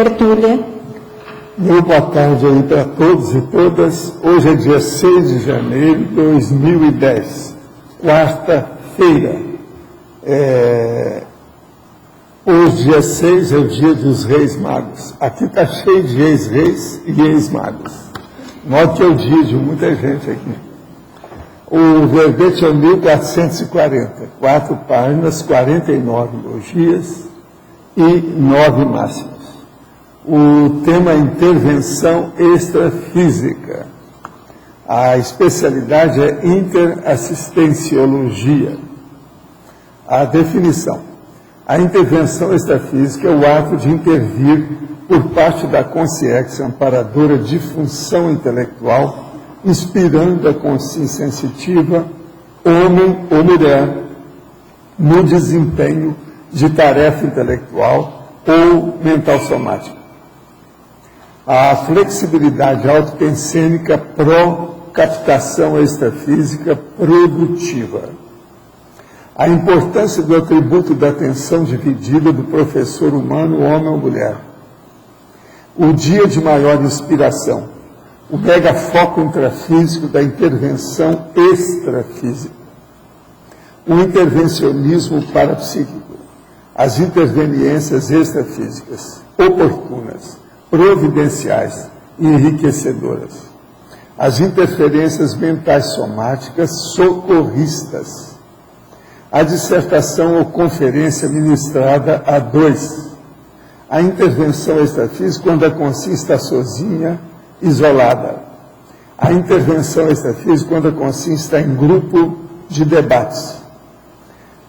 tertúlia. Muito boa tarde aí para todos e todas. Hoje é dia 6 de janeiro de 2010, quarta-feira. Hoje, dia 6, é o dia dos Reis Magos. Aqui está cheio de ex-reis e ex-magos. Note que é o dia de muita gente aqui. O verbete é o 1440, 4 páginas, 49 elogias e 9 máximas. O tema é intervenção extrafísica. A especialidade é interassistenciologia. A definição: a intervenção extrafísica é o ato de intervir por parte da consciência amparadora de função intelectual, inspirando a consciência sensitiva, homem ou mulher, no desempenho de tarefa intelectual ou mental somática. A flexibilidade autopensênica pró-captação extrafísica produtiva. A importância do atributo da atenção dividida do professor humano, homem ou mulher. O dia de maior inspiração. O megafoco intrafísico da intervenção extrafísica. O intervencionismo parapsíquico. As interveniências extrafísicas oportunas, providenciais e enriquecedoras. As interferências mentais somáticas socorristas. A dissertação ou conferência ministrada a dois. A intervenção extrafísica quando a consciência está sozinha, isolada. A intervenção extrafísica quando a consciência está em grupo de debates.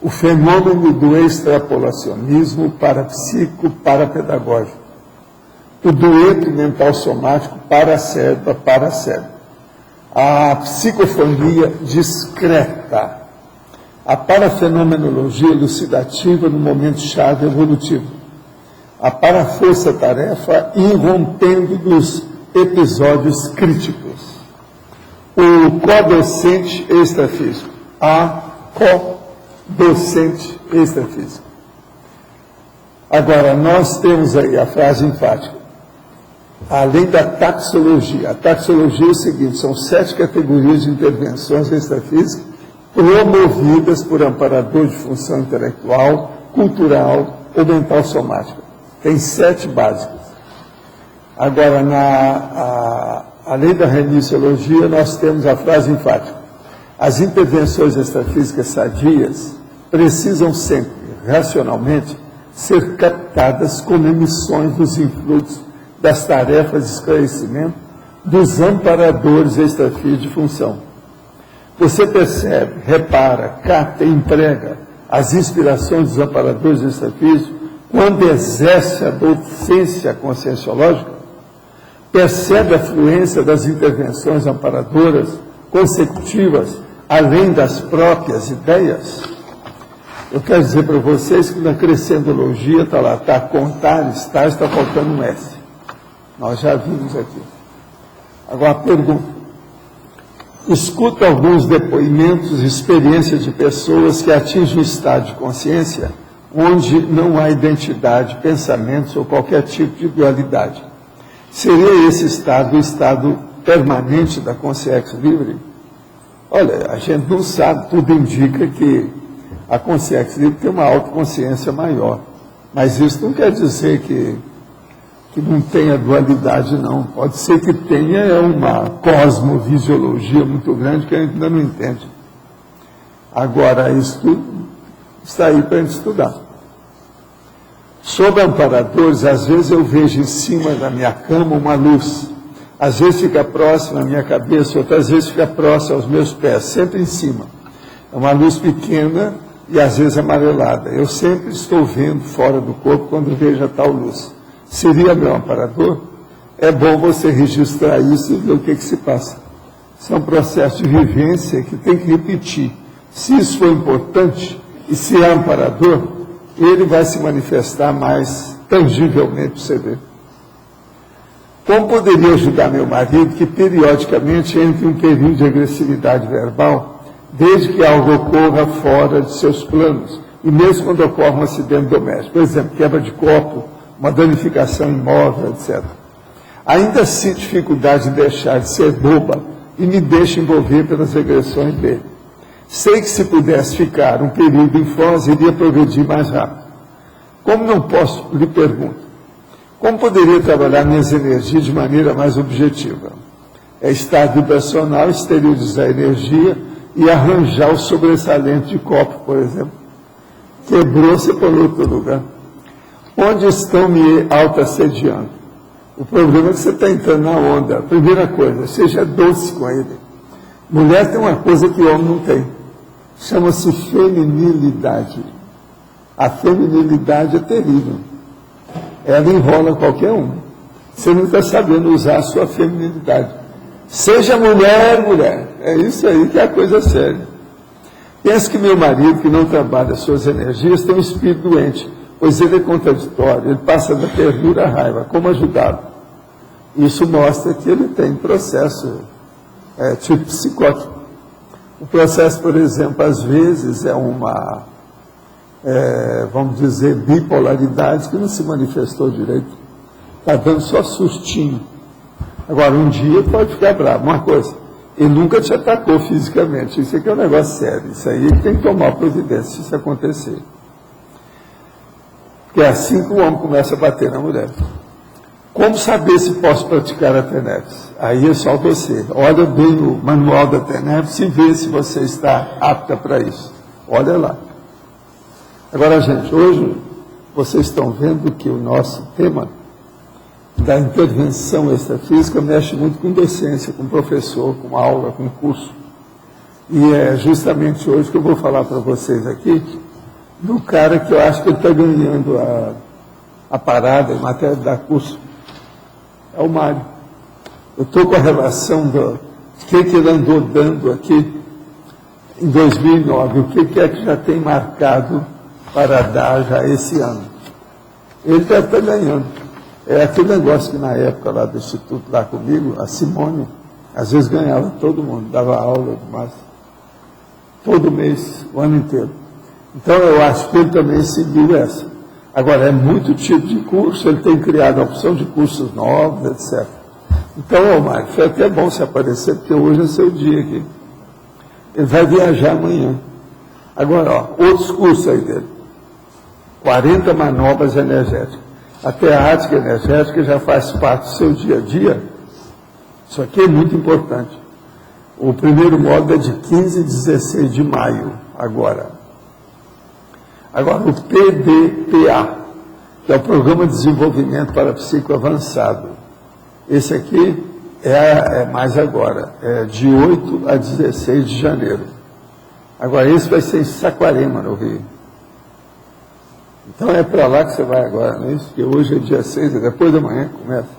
O fenômeno do extrapolacionismo parapsíquico parapedagógico. O dueto mental somático paracérebro. A psicofonia discreta. A parafenomenologia elucidativa no momento-chave evolutivo. A paraforça-tarefa irrompendo dos episódios críticos. O codocente extrafísico. A codocente extrafísico. Agora, nós temos aí a frase enfática. Além da taxologia. A taxologia é o seguinte: são 7 categorias de intervenções extrafísicas promovidas por amparador de função intelectual, cultural ou mental somática. Tem 7 básicas. Agora, além da remissologia, nós temos a frase enfática. As intervenções extrafísicas sadias precisam sempre, racionalmente, ser captadas como emissões dos influxos das tarefas de esclarecimento dos amparadores extrafísicos de função. Você percebe, repara, capta e emprega as inspirações dos amparadores extrafísicos quando exerce a docência conscienciológica? Percebe a fluência das intervenções amparadoras consecutivas, além das próprias ideias? Eu quero dizer para vocês que na crescendologia está lá, está contar, está faltando um S. Nós já vimos aqui. Agora a pergunta. Escuta alguns depoimentos, experiências de pessoas que atingem um estado de consciência onde não há identidade, pensamentos ou qualquer tipo de dualidade. Seria esse estado o estado permanente da consciência livre? Olha, a gente não sabe, tudo indica que a consciência livre tem uma autoconsciência maior. Mas isso não quer dizer que não tenha dualidade, não. Pode ser que tenha uma cosmovisiologia muito grande que a gente ainda não entende. Agora, isso tudo está aí para a gente estudar. Sobre amparadores, às vezes eu vejo em cima da minha cama uma luz. Às vezes fica próxima à minha cabeça, outras vezes fica próxima aos meus pés, sempre em cima. É uma luz pequena e às vezes amarelada. Eu sempre estou vendo fora do corpo quando vejo a tal luz. Seria meu amparador? É bom você registrar isso e ver o que se passa. Isso é um processo de vivência que tem que repetir. Se isso for importante e se é amparador, ele vai se manifestar mais tangivelmente para você ver. Como poderia ajudar meu marido que periodicamente entra em um período de agressividade verbal, desde que algo ocorra fora de seus planos, e mesmo quando ocorre um acidente doméstico, por exemplo, quebra de copo, uma danificação imóvel, etc. Ainda sinto dificuldade de deixar de ser boba e me deixo envolver pelas regressões dele. Sei que se pudesse ficar um período em Foz, iria progredir mais rápido. Como não posso, lhe pergunto, como poderia trabalhar minhas energias de maneira mais objetiva? É estar vibracional, exteriorizar a energia e arranjar o sobressalente de copo, por exemplo. Quebrou-se por outro lugar. Onde estão me auto-assediando? O problema é que você está entrando na onda. Primeira coisa, seja doce com ele. Mulher tem uma coisa que o homem não tem. Chama-se feminilidade. A feminilidade é terrível. Ela enrola qualquer um. Você não está sabendo usar a sua feminilidade. Seja mulher, mulher. É isso aí que é a coisa séria. Penso que meu marido, que não trabalha suas energias, tem um espírito doente, pois ele é contraditório, ele passa da ternura à raiva. Como ajudá-lo? Isso mostra que ele tem processo tipo psicótico. O processo, por exemplo, às vezes é uma, vamos dizer, bipolaridade que não se manifestou direito. Está dando só sustinho. Agora, um dia pode ficar bravo. Uma coisa, ele nunca te atacou fisicamente. Isso aqui é um negócio sério. Isso aí ele tem que tomar providência se isso acontecer. Porque é assim que o homem começa a bater na mulher. Como saber se posso praticar a TENEPS? Aí é só você. Olha bem o manual da TENEPS e vê se você está apta para isso. Olha lá. Agora, gente, hoje vocês estão vendo que o nosso tema da intervenção extrafísica mexe muito com docência, com professor, com aula, com curso. E é justamente hoje que eu vou falar para vocês aqui do cara que eu acho que ele está ganhando a parada em matéria de dar curso. É o Mário. Eu estou com a relação do que ele andou dando aqui em 2009, o que é que já tem marcado para dar já esse ano. Ele deve estar ganhando. É aquele negócio que na época lá do Instituto, lá comigo, a Simone, às vezes ganhava todo mundo, dava aula demais, todo mês, o ano inteiro. Então eu acho que ele também seguiu essa. Agora, é muito tipo de curso, ele tem criado a opção de cursos novos, etc. Então, Mário, foi até bom se aparecer, porque hoje é seu dia aqui. Ele vai viajar amanhã. Agora, ó, outros cursos aí dele. 40 manobras energéticas. Até a ática energética já faz parte do seu dia a dia. Isso aqui é muito importante. O primeiro módulo é de 15 e 16 de maio, agora. Agora, o PDPA, que é o Programa de Desenvolvimento para Psico Avançado. Esse aqui é mais agora, é de 8 a 16 de janeiro. Agora, esse vai ser em Saquarema, no Rio. Então, é para lá que você vai agora, não é isso? Porque hoje é dia 6, depois da manhã começa.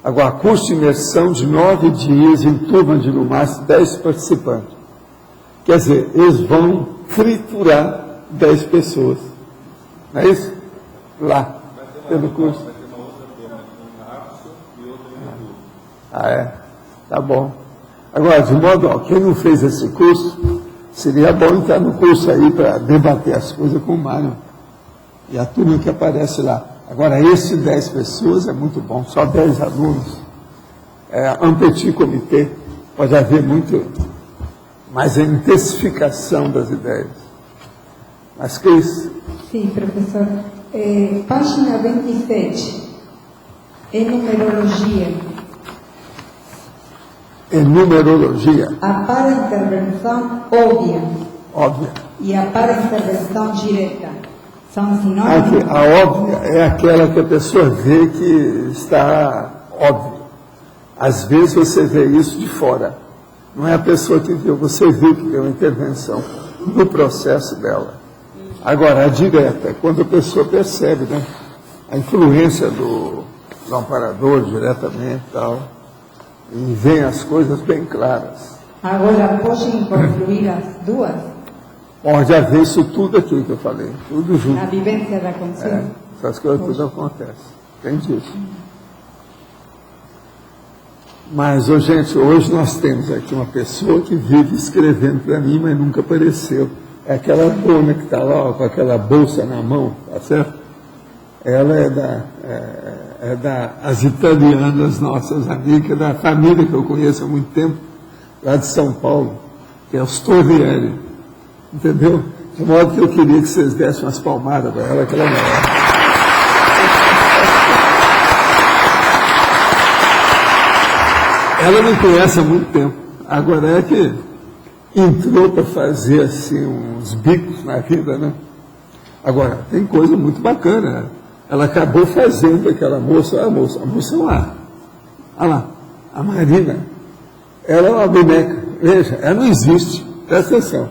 Agora, curso de imersão de 9 dias em turma de no máximo 10 participantes. Quer dizer, eles vão triturar 10 pessoas. Não é isso? Lá, pelo curso. Vai ter uma outra turma em março e outra em outubro. Ah, é? Tá bom. Agora, de modo, ó, quem não fez esse curso, seria bom entrar no curso aí para debater as coisas com o Mário. E a turma que aparece lá. Agora, esse 10 pessoas é muito bom, só 10 alunos. É um petit comitê, pode haver muito mais a intensificação das ideias. Mas que isso? Sim, professor. Página 27, é numerologia. É numerologia. A para-intervenção óbvia Óbvia. e a para-intervenção direta são sinônimos? A óbvia é aquela que a pessoa vê que está óbvio. Às vezes você vê isso de fora. Não é a pessoa que viu, você viu que deu intervenção no processo dela. Agora, a direta é quando a pessoa percebe, né? A influência do amparador diretamente e tal. E vem as coisas bem claras. Agora, podem confluir as duas Pode haver isso tudo aqui que eu falei, tudo junto. na vivência da consciência? Essas coisas tudo acontecem. Tem disso. Mas, gente, hoje nós temos aqui uma pessoa que vive escrevendo para mim, mas nunca apareceu. É aquela dona que está lá ó, com aquela bolsa na mão, tá certo? Ela as italianas nossas amigas, da família que eu conheço há muito tempo, lá de São Paulo, que é os Torrieri, entendeu? De modo que eu queria que vocês dessem umas palmadas para ela, que ela merece. Ela me conhece há muito tempo, agora é que entrou para fazer assim uns bicos na vida, né? Agora, tem coisa muito bacana. Ela acabou fazendo aquela moça, a moça lá. Olha lá, a Marina. Ela é uma boneca. Veja, ela não existe. Presta atenção.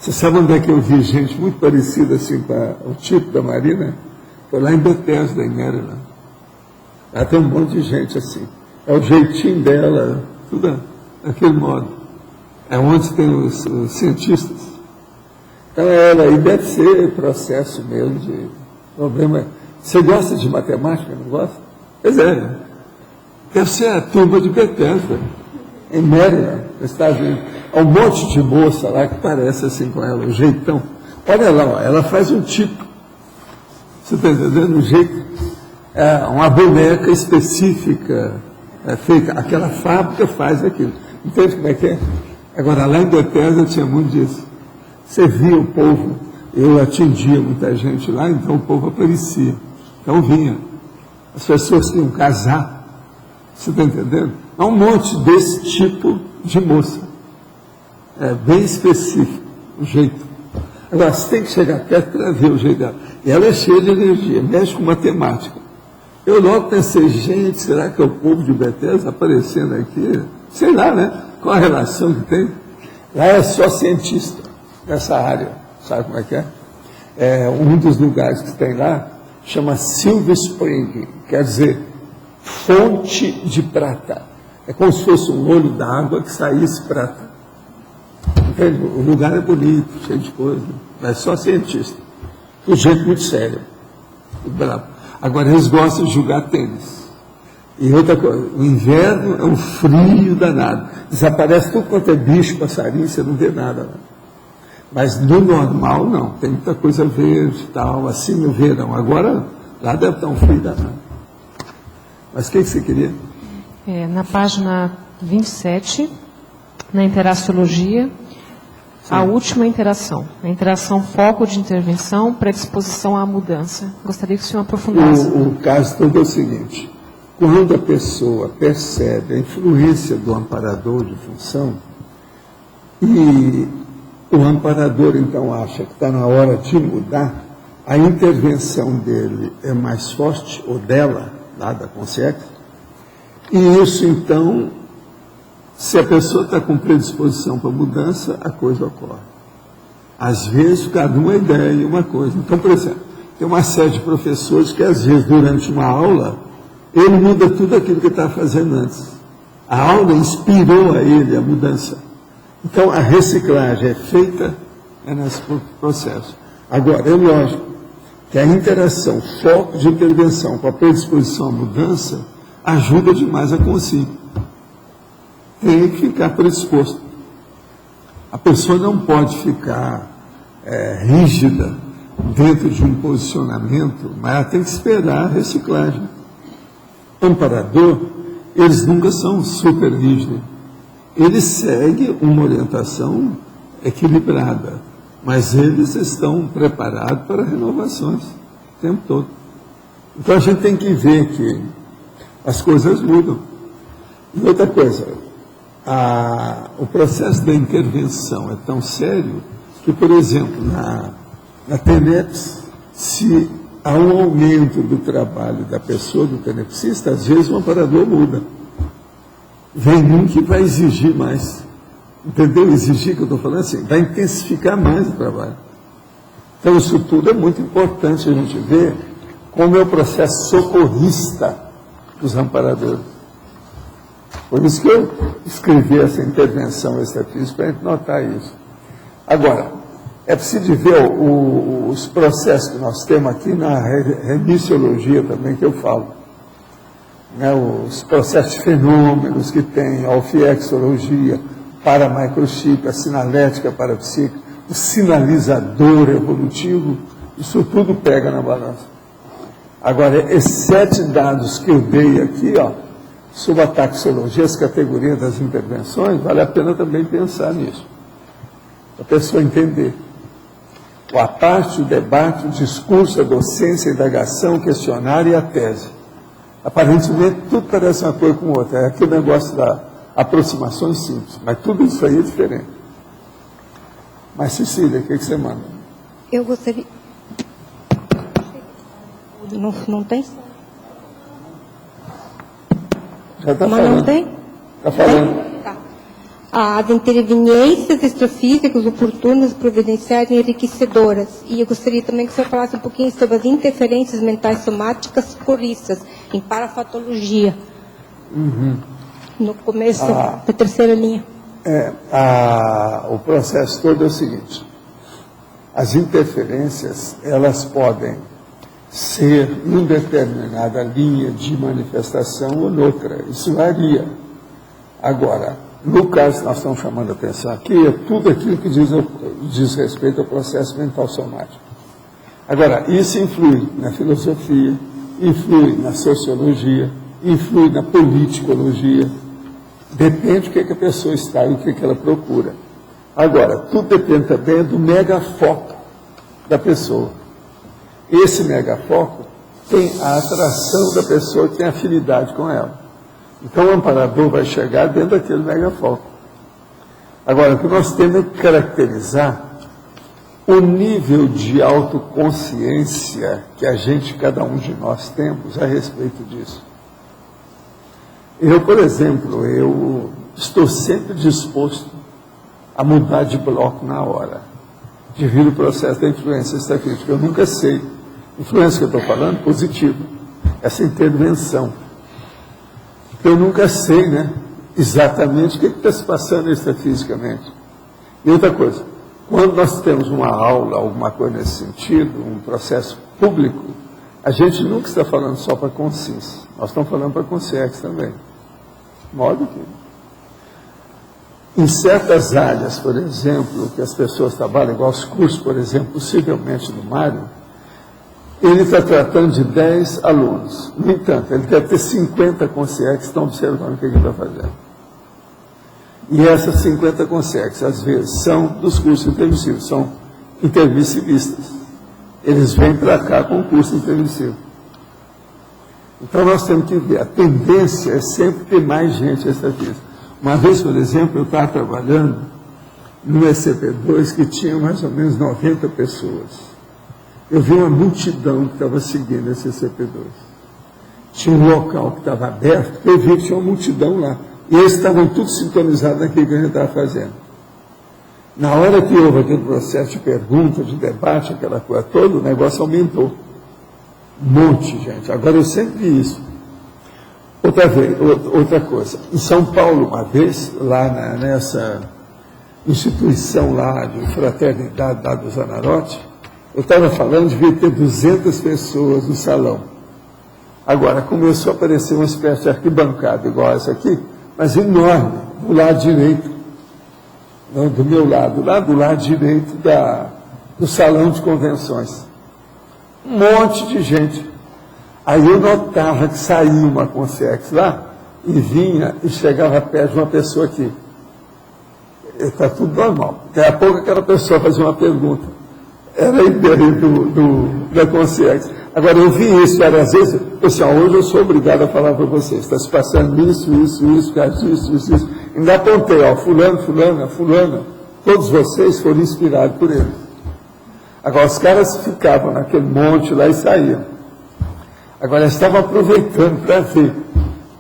Você sabe onde é que eu vi gente muito parecida assim com o tipo da Marina? Foi lá em Bethesda, em Maryland. Lá tem um monte de gente assim. É o jeitinho dela, tudo daquele modo. É onde tem os cientistas. Então, e deve ser processo mesmo de problema. Você gosta de matemática, não gosta? Pois é. Deve ser a turma de Bethesda, em Maryland, nos Estados Unidos. Há um monte de moça lá que parece assim com ela, o jeitão. Olha lá, ó, ela faz um tipo. Você está entendendo? Um jeito. É uma boneca específica, feita. Aquela fábrica faz aquilo. Entende como é que é? Agora, lá em Bethesda tinha muito disso. Você via o povo, eu atingia muita gente lá, então o povo aparecia. Então vinha. As pessoas tinham que casar. Você está entendendo? Há um monte desse tipo de moça. É bem específico o jeito. Agora, você tem que chegar perto para ver o jeito dela. E ela é cheia de energia, mexe com matemática. Eu logo pensei, gente, será que é o povo de Bethesda aparecendo aqui? Sei lá, né? Qual a relação que tem? Lá é só cientista nessa área. Sabe como é que é? Um dos lugares que tem lá chama Silver Spring, quer dizer, fonte de prata. É como se fosse um olho d'água que saísse prata. Entende? O lugar é bonito, cheio de coisa, mas só cientista. Um jeito muito sério, muito bravo. Agora, eles gostam de jogar tênis. E outra coisa, o inverno é um frio danado. Desaparece tudo quanto é bicho, passarinho, você não vê nada lá. Mas no normal, não. Tem muita coisa verde e tal, assim no verão. Agora, lá deve estar um frio danado. Mas o que você queria? Na página 27, na interaciologia, a última interação. A interação foco de intervenção, predisposição à mudança. Gostaria que o senhor aprofundasse. O caso todo é o seguinte. Quando a pessoa percebe a influência do amparador de função, e o amparador, então, acha que está na hora de mudar, a intervenção dele é mais forte, ou dela, lá da consciência, e isso, então, se a pessoa está com predisposição para mudança, a coisa ocorre. Às vezes, cada uma ideia e uma coisa. Então, por exemplo, tem uma série de professores que, às vezes, durante uma aula, ele muda tudo aquilo que estava fazendo antes. A aula inspirou a ele a mudança. Então, a reciclagem é feita nesse processo. Agora, é lógico que a interação, foco de intervenção com a predisposição à mudança, ajuda demais a consciência. Tem que ficar predisposto. A pessoa não pode ficar rígida dentro de um posicionamento, mas ela tem que esperar a reciclagem. Amparador, eles nunca são super rígidos. Eles seguem uma orientação equilibrada, mas eles estão preparados para renovações o tempo todo. Então a gente tem que ver que as coisas mudam. E outra coisa, o processo da intervenção é tão sério que, por exemplo, na TENEPS, se há um aumento do trabalho da pessoa, do tenepsista, às vezes o amparador muda. Vem um que vai exigir mais. Entendeu? Exigir, que eu estou falando assim, vai intensificar mais o trabalho. Então, isso tudo é muito importante a gente ver como é o processo socorrista dos amparadores. Por isso que eu escrevi essa intervenção extrafísica, para a gente notar isso. Agora, é preciso ver os processos que nós temos aqui na remissiologia também, que eu falo. Né, os processos de fenômenos que tem, a alfiexologia, paramicrochip, a sinalética parapsíquica, o sinalizador evolutivo, isso tudo pega na balança. Agora, esses 7 dados que eu dei aqui, ó, sobre a taxologia, as categorias das intervenções, vale a pena também pensar nisso, para a pessoa entender. A parte, o debate, o discurso, a docência, a indagação, o questionário e a tese. Aparentemente, tudo parece uma coisa com outra. É aquele negócio da aproximação simples, mas tudo isso aí é diferente. Mas, Cecília, o que você manda? Eu gostaria... Não tem? Já está Mas falando. não tem? Está falando. Tá. As interveniências extrafísicas oportunas, providenciais e enriquecedoras. E eu gostaria também que o senhor falasse um pouquinho sobre as interferências mentais somáticas coristas, em parafatologia. No começo da terceira linha. O processo todo é o seguinte: as interferências, elas podem ser em determinada linha de manifestação ou noutra, isso varia. Agora, no caso que nós estamos chamando a atenção aqui, é tudo aquilo que diz respeito ao processo mental somático. Agora, isso influi na filosofia, influi na sociologia, influi na politicologia. Depende do que a pessoa está e o que ela procura. Agora, tudo depende também do megafoco da pessoa. Esse megafoco tem a atração da pessoa que tem afinidade com ela. Então, o amparador vai chegar dentro daquele megafoco. Agora, o que nós temos é que caracterizar o nível de autoconsciência que a gente, cada um de nós, temos a respeito disso. Eu, por exemplo, eu estou sempre disposto a mudar de bloco na hora, devido ao processo da influência extracrítica. Eu nunca sei. Influência que eu estou falando, positiva. Essa intervenção. Eu nunca sei, né, exatamente o que está se passando extrafisicamente. E outra coisa, quando nós temos uma aula, alguma coisa nesse sentido, um processo público, a gente nunca está falando só para a consciência. Nós estamos falando para a consciência também. De modo que, em certas áreas, por exemplo, que as pessoas trabalham, igual os cursos, por exemplo, possivelmente no Mário, ele está tratando de 10 alunos. No entanto, ele deve ter 50 consciências que estão observando o que ele está fazendo. E essas 50 consciências, às vezes, são dos cursos intermissivos, são intermissivistas. Eles vêm para cá com o curso intermissivo. Então, nós temos que ver, a tendência é sempre ter mais gente extrafísica. Uma vez, por exemplo, eu estava trabalhando no ECP2 que tinha mais ou menos 90 pessoas. Eu vi uma multidão que estava seguindo esse ECP2. Tinha um local que estava aberto, eu vi que tinha uma multidão lá. E eles estavam todos sintonizados naquilo que a gente estava fazendo. Na hora que houve aquele processo de pergunta, de debate, aquela coisa toda, o negócio aumentou. Um monte de gente. Agora eu sempre vi isso. Outra coisa. Em São Paulo, uma vez, lá nessa instituição lá de fraternidade lá do Zanarotti, eu estava falando, devia ter 200 pessoas no salão. Agora, começou a aparecer uma espécie de arquibancada, igual essa aqui, mas enorme, do lado direito, não, do meu lado, lá do lado direito do salão de convenções. Um monte de gente. Aí eu notava que saía uma consciência lá, e vinha e chegava perto de uma pessoa aqui. Está tudo normal. Daqui a pouco aquela pessoa fazia uma pergunta. Era a ideia da consciência. Agora, eu vi isso várias vezes. Pessoal, hoje eu sou obrigado a falar para vocês. Está se passando isso, isso. Ainda apontei, ó, fulano, fulana. Todos vocês foram inspirados por ele. Agora, os caras ficavam naquele monte lá e saíam. Agora, eles estavam aproveitando para ver.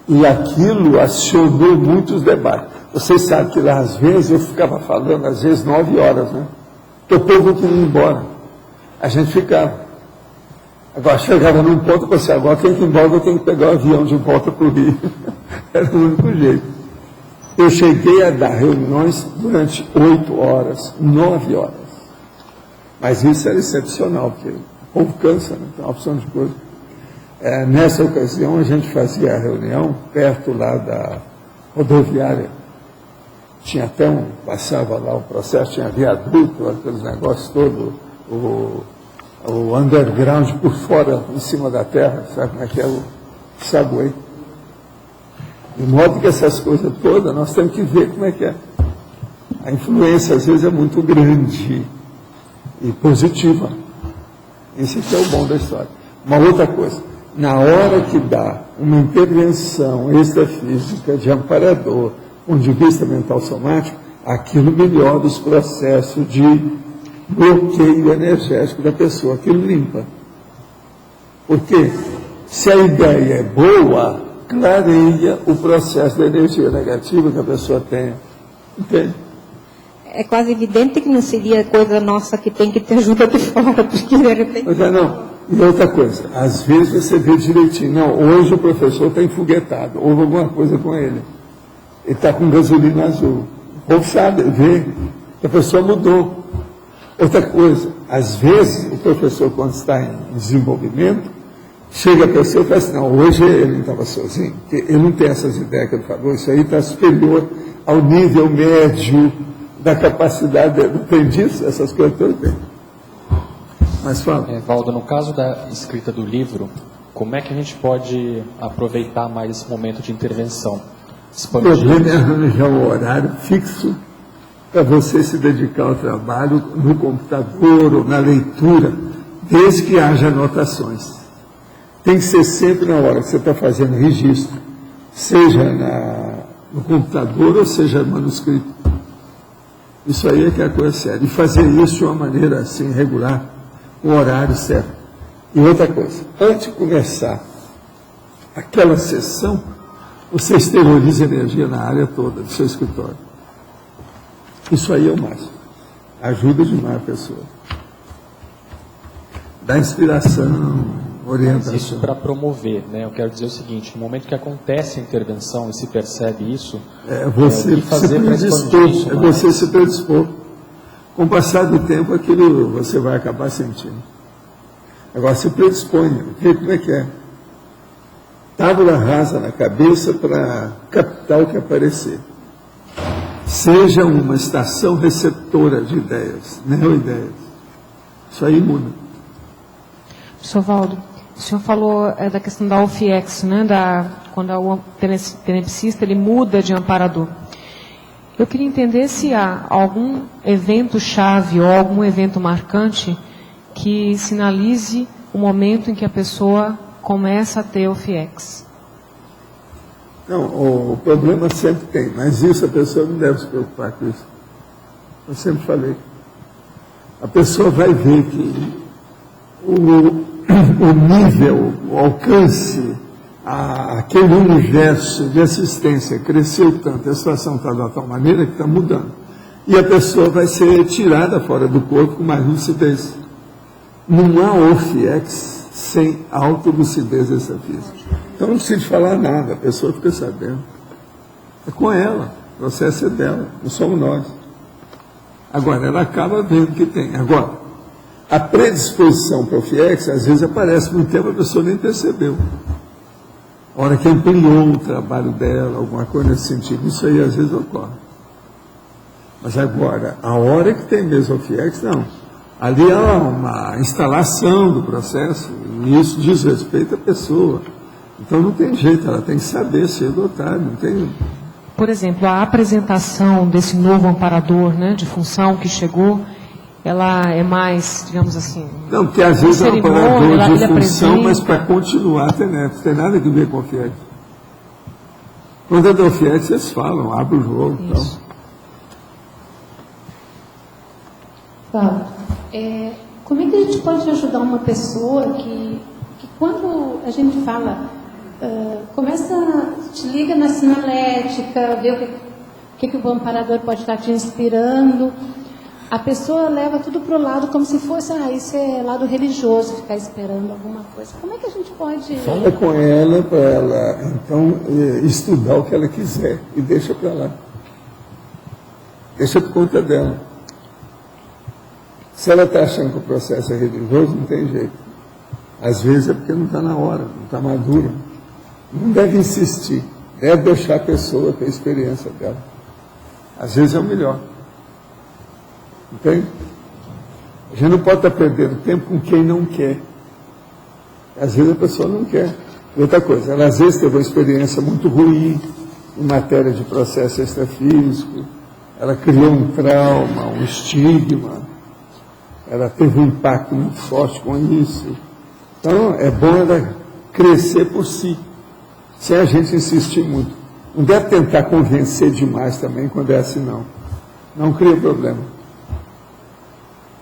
E aquilo acionou muitos debates. Vocês sabem que lá, às vezes, eu ficava falando, às vezes, 9 horas, né? Porque o povo não queria ir embora. A gente ficava. Agora chegava num ponto e pensei, agora tem que ir embora, eu tenho que pegar o avião de volta para o Rio. Era o único jeito. Eu cheguei a dar reuniões durante 8 horas, 9 horas. Mas isso era excepcional, porque o povo cansa, né? Tem uma opção de coisa. Nessa ocasião, a gente fazia a reunião perto lá da rodoviária. Tinha até passava lá o processo, tinha viaduto, aqueles negócios todos, o underground por fora, em cima da terra, sabe como é que é o subway? De modo que essas coisas todas, nós temos que ver como é que é. A influência, às vezes, é muito grande e positiva. Esse aqui é o bom da história. Uma outra coisa, na hora que dá uma intervenção extrafísica de amparador, ponto de vista mental somático, aquilo melhora os processos de bloqueio energético da pessoa, aquilo limpa. Porque se a ideia é boa, clareia o processo da energia negativa que a pessoa tem. Entende? É quase evidente que não seria coisa nossa que tem que ter ajuda de fora, porque de repente... Pois é, não. E outra coisa, às vezes você vê direitinho, não, hoje o professor está enfoguetado, houve alguma coisa com ele. Ele está com gasolina azul. O povo sabe, vê que a pessoa mudou. Outra coisa, às vezes o professor, quando está em desenvolvimento, chega a pessoa e fala assim, não, hoje ele não estava sozinho, porque ele não tem essas ideias que ele falou, isso aí está superior ao nível médio da capacidade dele. Não tem disso? Essas coisas todas tem. Mas fala. Valdo, no caso da escrita do livro, como é que a gente pode aproveitar mais esse momento de intervenção? O problema é arranjar um horário fixo para você se dedicar ao trabalho no computador ou na leitura, desde que haja anotações. Tem que ser sempre na hora que você está fazendo registro, seja no computador ou seja manuscrito. Isso aí é que é a coisa séria. E fazer isso de uma maneira assim, regular, com o horário certo. E outra coisa, antes de começar aquela sessão, você exterioriza energia na área toda do seu escritório. Isso aí é o máximo. Ajuda demais a pessoa. Dá inspiração, orientação. Mas isso para promover, né? Eu quero dizer o seguinte, no momento que acontece a intervenção e se percebe isso, você se predispor, você se predispor. Com o passar do tempo, aquilo você vai acabar sentindo. Agora, se predisponha, vê como é que é. Tábula rasa na cabeça para captar o que aparecer. Seja uma estação receptora de ideias, neo-ideias. Isso aí muda. Professor Valdo, o senhor falou da questão da OFIEX, né, quando o tenepsista ele muda de amparador. Eu queria entender se há algum evento-chave ou algum evento marcante que sinalize o momento em que a pessoa começa a ter OFIEX. Não, o problema sempre tem, mas isso a pessoa não deve se preocupar com isso. Eu sempre falei. A pessoa vai ver que o nível, o alcance, aquele universo de assistência cresceu tanto, a situação está de tal maneira que está mudando. E a pessoa vai ser tirada fora do corpo com mais lucidez. Não há OFIEX sem autolucidez extrafísica. Então não precisa falar nada, a pessoa fica sabendo. É com ela, o processo é dela, não somos nós. Agora, ela acaba vendo que tem. Agora, a predisposição para o OFIEX, às vezes aparece por um tempo, a pessoa nem percebeu. A hora que ampliou o trabalho dela, alguma coisa nesse sentido, isso aí às vezes ocorre. Mas agora, a hora que tem mesmo OFIEX, não. Ali há uma instalação do processo, e isso diz respeito à pessoa. Então não tem jeito, ela tem que saber cedo ou tarde, não tem... Por exemplo, a apresentação desse novo amparador, né, de função que chegou, ela é mais, digamos assim... Não, porque às vezes é um amparador de função, mas para continuar não tem nada a ver com o OFIEX. Quando é do OFIEX, eles falam, abre o jogo e tal. Fala. Como é que a gente pode ajudar uma pessoa que quando a gente fala, te liga na sinalética, vê o que o amparador pode estar te inspirando, a pessoa leva tudo para o lado como se fosse, isso é lado religioso, ficar esperando alguma coisa. Como é que a gente pode... Fala com ela para ela, então, estudar o que ela quiser e deixa para lá. Deixa por conta dela. Se ela está achando que o processo é religioso, não tem jeito. Às vezes é porque não está na hora, não está madura. Não deve insistir, deve deixar a pessoa ter a experiência dela. Às vezes é o melhor. Entende? A gente não pode estar perdendo tempo com quem não quer. Às vezes a pessoa não quer. E outra coisa, ela às vezes teve uma experiência muito ruim em matéria de processo extrafísico, ela criou um trauma, um estigma, ela teve um impacto muito forte com isso. Então, é bom ela crescer por si, sem a gente insistir muito. Não deve tentar convencer demais também quando é assim, não. Não cria problema.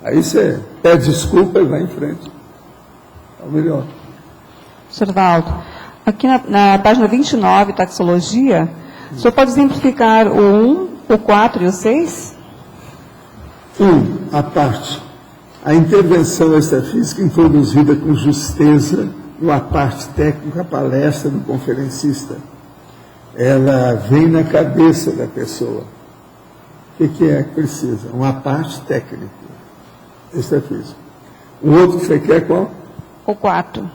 Aí você pede desculpa e vai em frente. É o melhor. Sr. Valdo, aqui na página 29, taxologia, o senhor pode exemplificar o 1, o 4 e o 6? 1. A parte. A intervenção extrafísica introduzida com justeza no a parte técnica, a palestra do conferencista. Ela vem na cabeça da pessoa. O que é que precisa? Uma parte técnica extrafísica. O outro que você quer qual? O 4.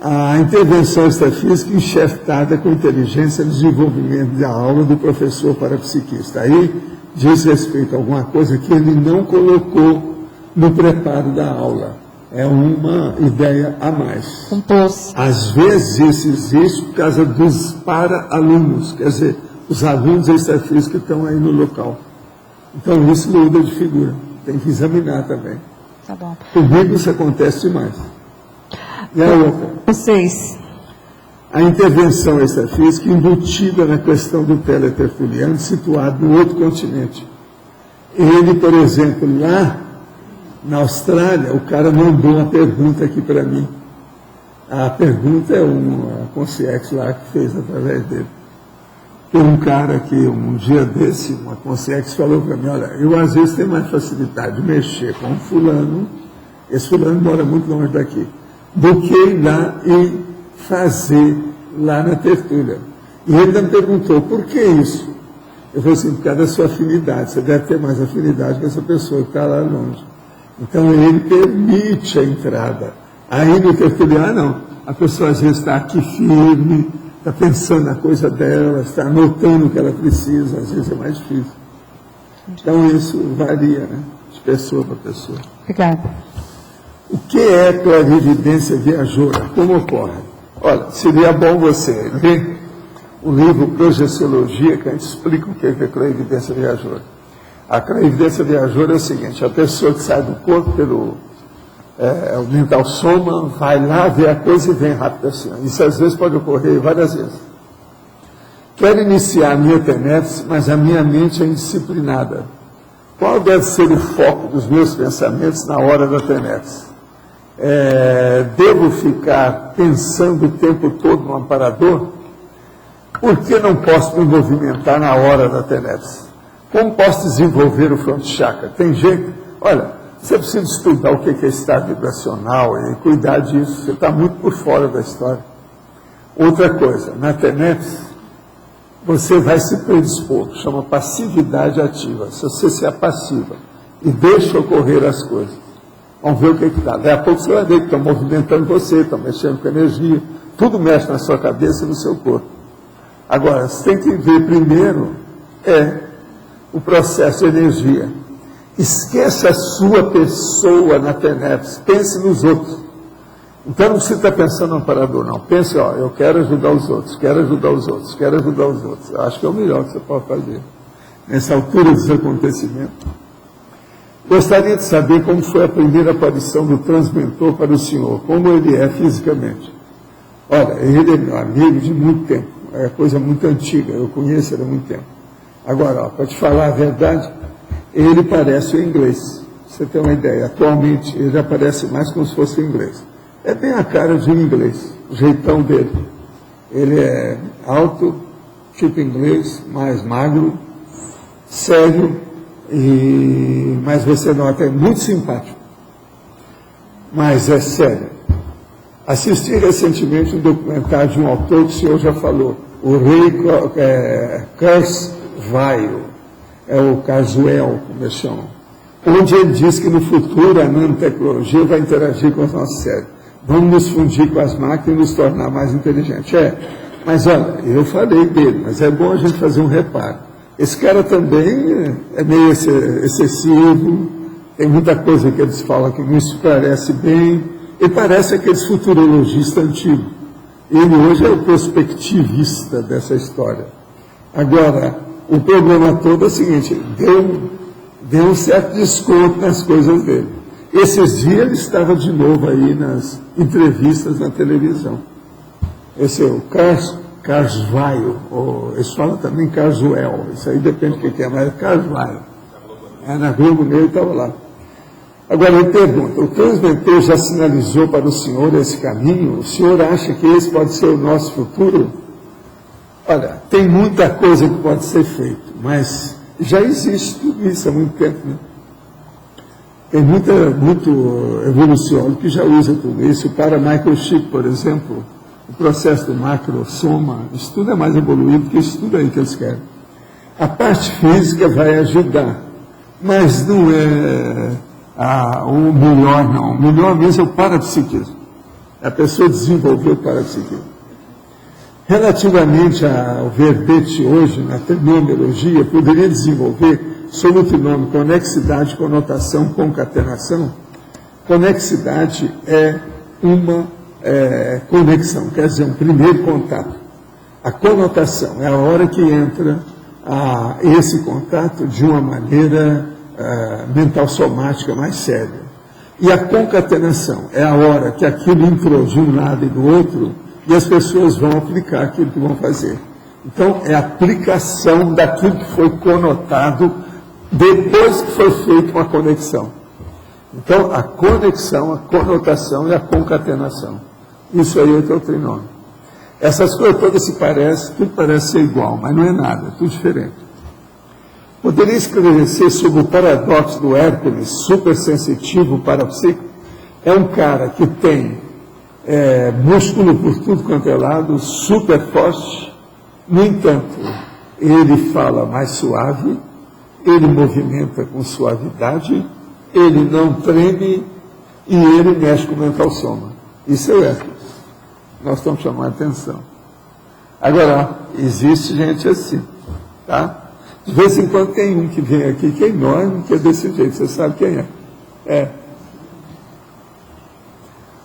A intervenção extrafísica enxertada com inteligência no desenvolvimento da aula do professor parapsiquista. Aí diz respeito a alguma coisa que ele não colocou no preparo da aula. É uma ideia a mais. Compôs. Às vezes isso existe por causa dos para-alunos, quer dizer, os alunos extrafísicos que estão aí no local. Então isso muda de figura. Tem que examinar também. Tá bom. Comigo isso acontece demais. E a outra? O 6. A intervenção extrafísica embutida na questão do teletertuliano situado no outro continente. Ele, por exemplo, lá na Austrália, o cara mandou uma pergunta aqui para mim. A pergunta é uma consciência lá que fez através dele. Tem um cara que um dia desse, uma consciência, falou para mim, olha, eu às vezes tenho mais facilidade de mexer com um fulano, esse fulano mora muito longe daqui, do que ir lá e fazer lá na tertúlia. E ele me perguntou, por que isso? Eu falei assim, por causa da sua afinidade, você deve ter mais afinidade com essa pessoa que está lá longe. Então ele permite a entrada. Aí no tertuliano, não. A pessoa às vezes está aqui firme, está pensando na coisa dela, está anotando o que ela precisa, às vezes é mais difícil. Então isso varia, né? De pessoa para pessoa. Obrigada. O que é clarividência viajoura? Como ocorre? Olha, seria bom você ler o livro Projeciologia, que a gente explica o que é clarividência viajoura. A clarividência viajoura é o seguinte, a pessoa que sai do corpo pelo o mental soma, vai lá, vê a coisa e vem rápido assim. Isso às vezes pode ocorrer várias vezes. Quero iniciar a minha tenepse, mas a minha mente é indisciplinada. Qual deve ser o foco dos meus pensamentos na hora da tenepse? Devo ficar pensando o tempo todo no amparador? Por que não posso me movimentar na hora da tenepse? Como posso desenvolver o front chakra? Tem jeito? Olha, você precisa estudar o que é estado vibracional e cuidar disso. Você está muito por fora da história. Outra coisa, na tenepse, você vai se predispor, chama passividade ativa. Se você se apassiva e deixa ocorrer as coisas, vamos ver o que dá. Daí a pouco você vai ver que estão movimentando você, estão mexendo com energia, tudo mexe na sua cabeça e no seu corpo. Agora, você tem que ver primeiro o processo de energia. Esqueça a sua pessoa na tenepse, pense nos outros. Então não precisa estar pensando no amparador, não. Pense, eu quero ajudar os outros, quero ajudar os outros, quero ajudar os outros. Eu acho que é o melhor que você pode fazer nessa altura dos acontecimentos. Gostaria de saber como foi a primeira aparição do transmentor para o senhor, como ele é fisicamente. Olha, ele é meu amigo de muito tempo, é coisa muito antiga, eu conheço ele há muito tempo. Agora, para te falar a verdade, ele parece o inglês, você tem uma ideia. Atualmente ele aparece mais como se fosse o inglês. É bem a cara de um inglês, o jeitão dele. Ele é alto, tipo inglês, mais magro, sério, mas você nota, é muito simpático. Mas é sério. Assisti recentemente um documentário de um autor que o senhor já falou, o Ray Kurzweil, é o Cazuel, como eles chamam, onde ele diz que no futuro a nanotecnologia vai interagir com os nossos cérebros. Vamos nos fundir com as máquinas e nos tornar mais inteligentes. Mas olha, eu falei dele, mas é bom a gente fazer um reparo. Esse cara também é meio excessivo, Tem muita coisa que eles falam que não esclarece bem. Ele parece aqueles futurologistas antigos. Ele hoje é o perspectivista dessa história. Agora, o problema todo é o seguinte, deu um certo desconto nas coisas dele. Esses dias ele estava de novo aí nas entrevistas na televisão. Esse é o Carswell, ou eles falam também Carswell, isso aí depende do que é, mas é Carswell. Na Globo Negro estava lá. Agora ele pergunta, o transmentor já sinalizou para o senhor esse caminho? O senhor acha que esse pode ser o nosso futuro? Olha, tem muita coisa que pode ser feita, mas já existe tudo isso há muito tempo, né? Tem muito evolucionário que já usa tudo isso. Para microchip, por exemplo, o processo do macrosoma, isso tudo é mais evoluído que isso tudo aí que eles querem. A parte física vai ajudar, mas não é o melhor, não. O melhor mesmo é o parapsiquismo. A pessoa desenvolveu o parapsiquismo. Relativamente ao verbete hoje, na terminologia, poderia desenvolver sobre o fenômeno conexidade, conotação, concatenação. Conexidade é uma conexão, quer dizer, um primeiro contato. A conotação é a hora que entra esse contato de uma maneira mental somática mais séria. E a concatenação é a hora que aquilo entrou de um lado e do outro e as pessoas vão aplicar aquilo que vão fazer. Então, é a aplicação daquilo que foi conotado depois que foi feita uma conexão. Então, a conexão, a conotação e a concatenação. Isso aí é outro trinômio. Essas coisas todas tudo parece ser igual, mas não é nada, é tudo diferente. Poderia esclarecer sobre o paradoxo do Hércules, supersensitivo parapsíquico? É um cara que tem músculo por tudo quanto é lado, super forte, no entanto, ele fala mais suave, ele movimenta com suavidade, ele não treme e ele mexe com o mental soma. Isso é o Hércules. Nós estamos chamando a atenção. Agora, existe gente assim, tá? De vez em quando tem um que vem aqui, que é enorme, que é desse jeito, você sabe quem é?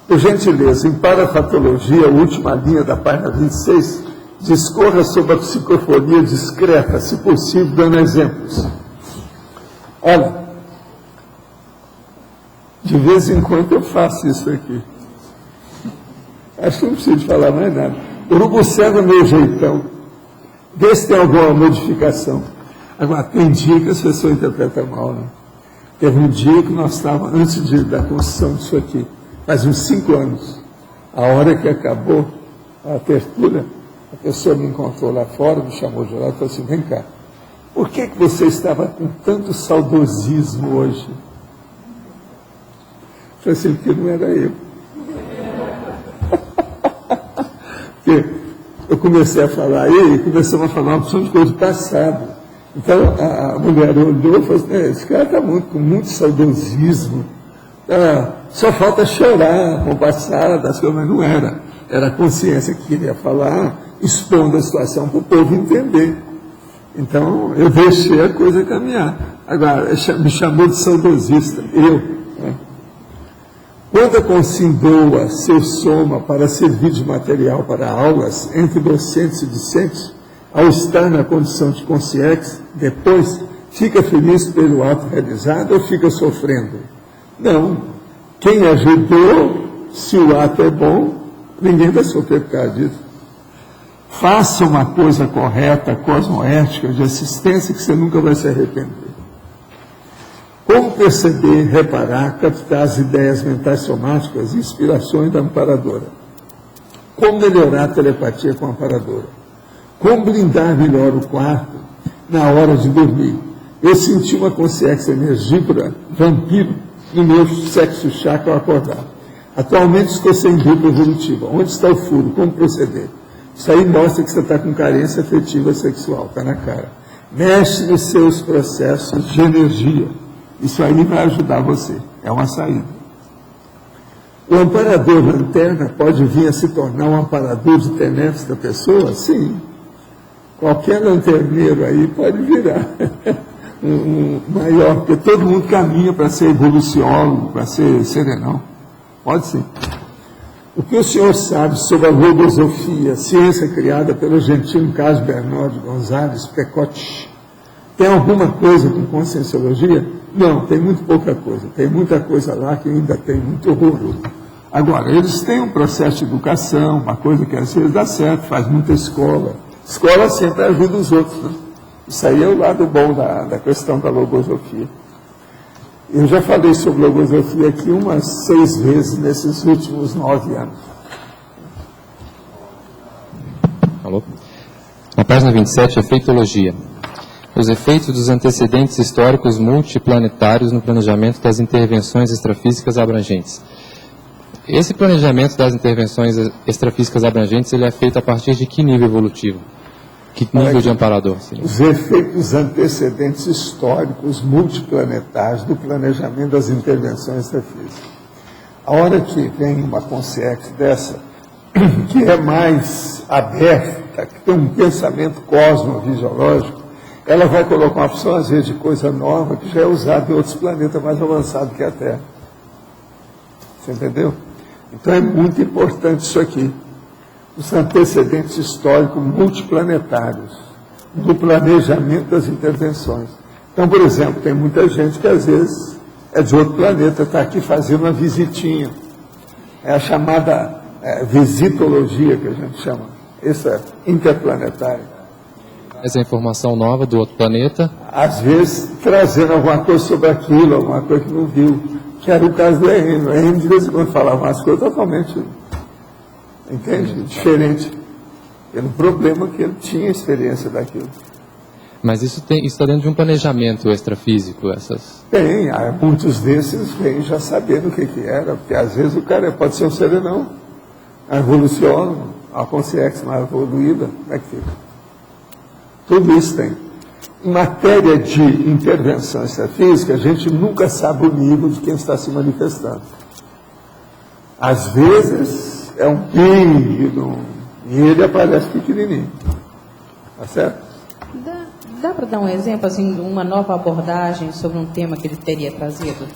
Por gentileza, em Parafatologia, a última linha da página 26, discorra sobre a psicofonia discreta, se possível, dando exemplos. Olha, de vez em quando eu faço isso aqui. Acho que não preciso falar mais nada. Urubu cego é meu jeitão. Vê se tem alguma modificação. Agora, tem dia que as pessoas interpretam mal, né? Teve um dia que nós estávamos, antes da construção disso aqui, faz uns 5 anos, a hora que acabou a abertura, a pessoa me encontrou lá fora, me chamou de lá e falou assim, vem cá, por que você estava com tanto saudosismo hoje? Eu falei assim, porque não era eu. Porque eu comecei a falar, e começamos a falar uma opção de coisa do passado. Então a mulher olhou e falou assim, esse cara está com muito saudosismo, só falta chorar com o passado, as coisas, mas não era. Era a consciência que queria falar, expondo a situação para o povo entender. Então eu deixei a coisa caminhar. Agora, me chamou de saudosista, né? Quando a Consim doa seu soma para servir de material para aulas entre docentes e discentes, ao estar na condição de consciência, depois fica feliz pelo ato realizado ou fica sofrendo? Não. Quem ajudou, se o ato é bom, ninguém vai sofrer por causa disso. Faça uma coisa correta, cosmoética, de assistência, que você nunca vai se arrepender. Como perceber, reparar, captar as ideias mentais somáticas e inspirações da amparadora? Como melhorar a telepatia com a amparadora? Como blindar melhor o quarto na hora de dormir? Eu senti uma consciência energípora, vampiro, no meu sexo chakra ao acordar. Atualmente estou sem dupla evolutiva. Onde está o furo? Como proceder? Isso aí mostra que você está com carência afetiva sexual, está na cara. Mexe nos seus processos de energia. Isso aí vai ajudar você. É uma saída. O amparador lanterna pode vir a se tornar um amparador de tenentes da pessoa? Sim. Qualquer lanterneiro aí pode virar. maior, porque todo mundo caminha para ser evoluciólogo, para ser serenão. Pode ser. O que o senhor sabe sobre a logosofia, ciência criada pelo argentino Carlos Bernardo González Pecotti? Tem alguma coisa com conscienciologia? Não, tem muito pouca coisa. Tem muita coisa lá que ainda tem muito horroroso. Agora, eles têm um processo de educação, uma coisa que às vezes dá certo, faz muita escola. Escola sempre ajuda os outros, né? Isso aí é o lado bom da questão da logosofia. Eu já falei sobre logosofia aqui umas 6 vezes nesses últimos 9 anos. Alô? Na página 27, efeitologia. Os efeitos dos antecedentes históricos multiplanetários no planejamento das intervenções extrafísicas abrangentes. Esse planejamento das intervenções extrafísicas abrangentes, ele é feito a partir de que nível evolutivo? Que nível de amparador? Sim. Os efeitos antecedentes históricos multiplanetários do planejamento das intervenções extrafísicas. A hora que vem uma consciência dessa, que é mais aberta, que tem um pensamento cosmovisiológico, ela vai colocar uma opção, às vezes, de coisa nova, que já é usada em outros planetas mais avançados que a Terra. Você entendeu? Então é muito importante isso aqui. Os antecedentes históricos multiplanetários do planejamento das intervenções. Então, por exemplo, tem muita gente que às vezes é de outro planeta, está aqui fazendo uma visitinha. É a chamada visitologia, que a gente chama. Essa interplanetária. Essa informação nova do outro planeta. Às vezes trazendo alguma coisa sobre aquilo, alguma coisa que não viu. Que era o caso do Henry. O Henry de vez em quando falava umas coisas totalmente, entende? Diferente. Pelo problema que ele tinha experiência daquilo. Mas isso está dentro de um planejamento extrafísico, essas... Tem, muitos desses vêm já sabendo o que era, porque às vezes o cara pode ser um serenão, evoluciona, a consciência mais evoluída, como é que fica? Tudo isso tem. Em matéria de intervenção extrafísica, a gente nunca sabe o nível de quem está se manifestando. Às vezes é um pingo, e ele aparece pequenininho. Tá certo? Dá para dar um exemplo, assim, de uma nova abordagem sobre um tema que ele teria trazido?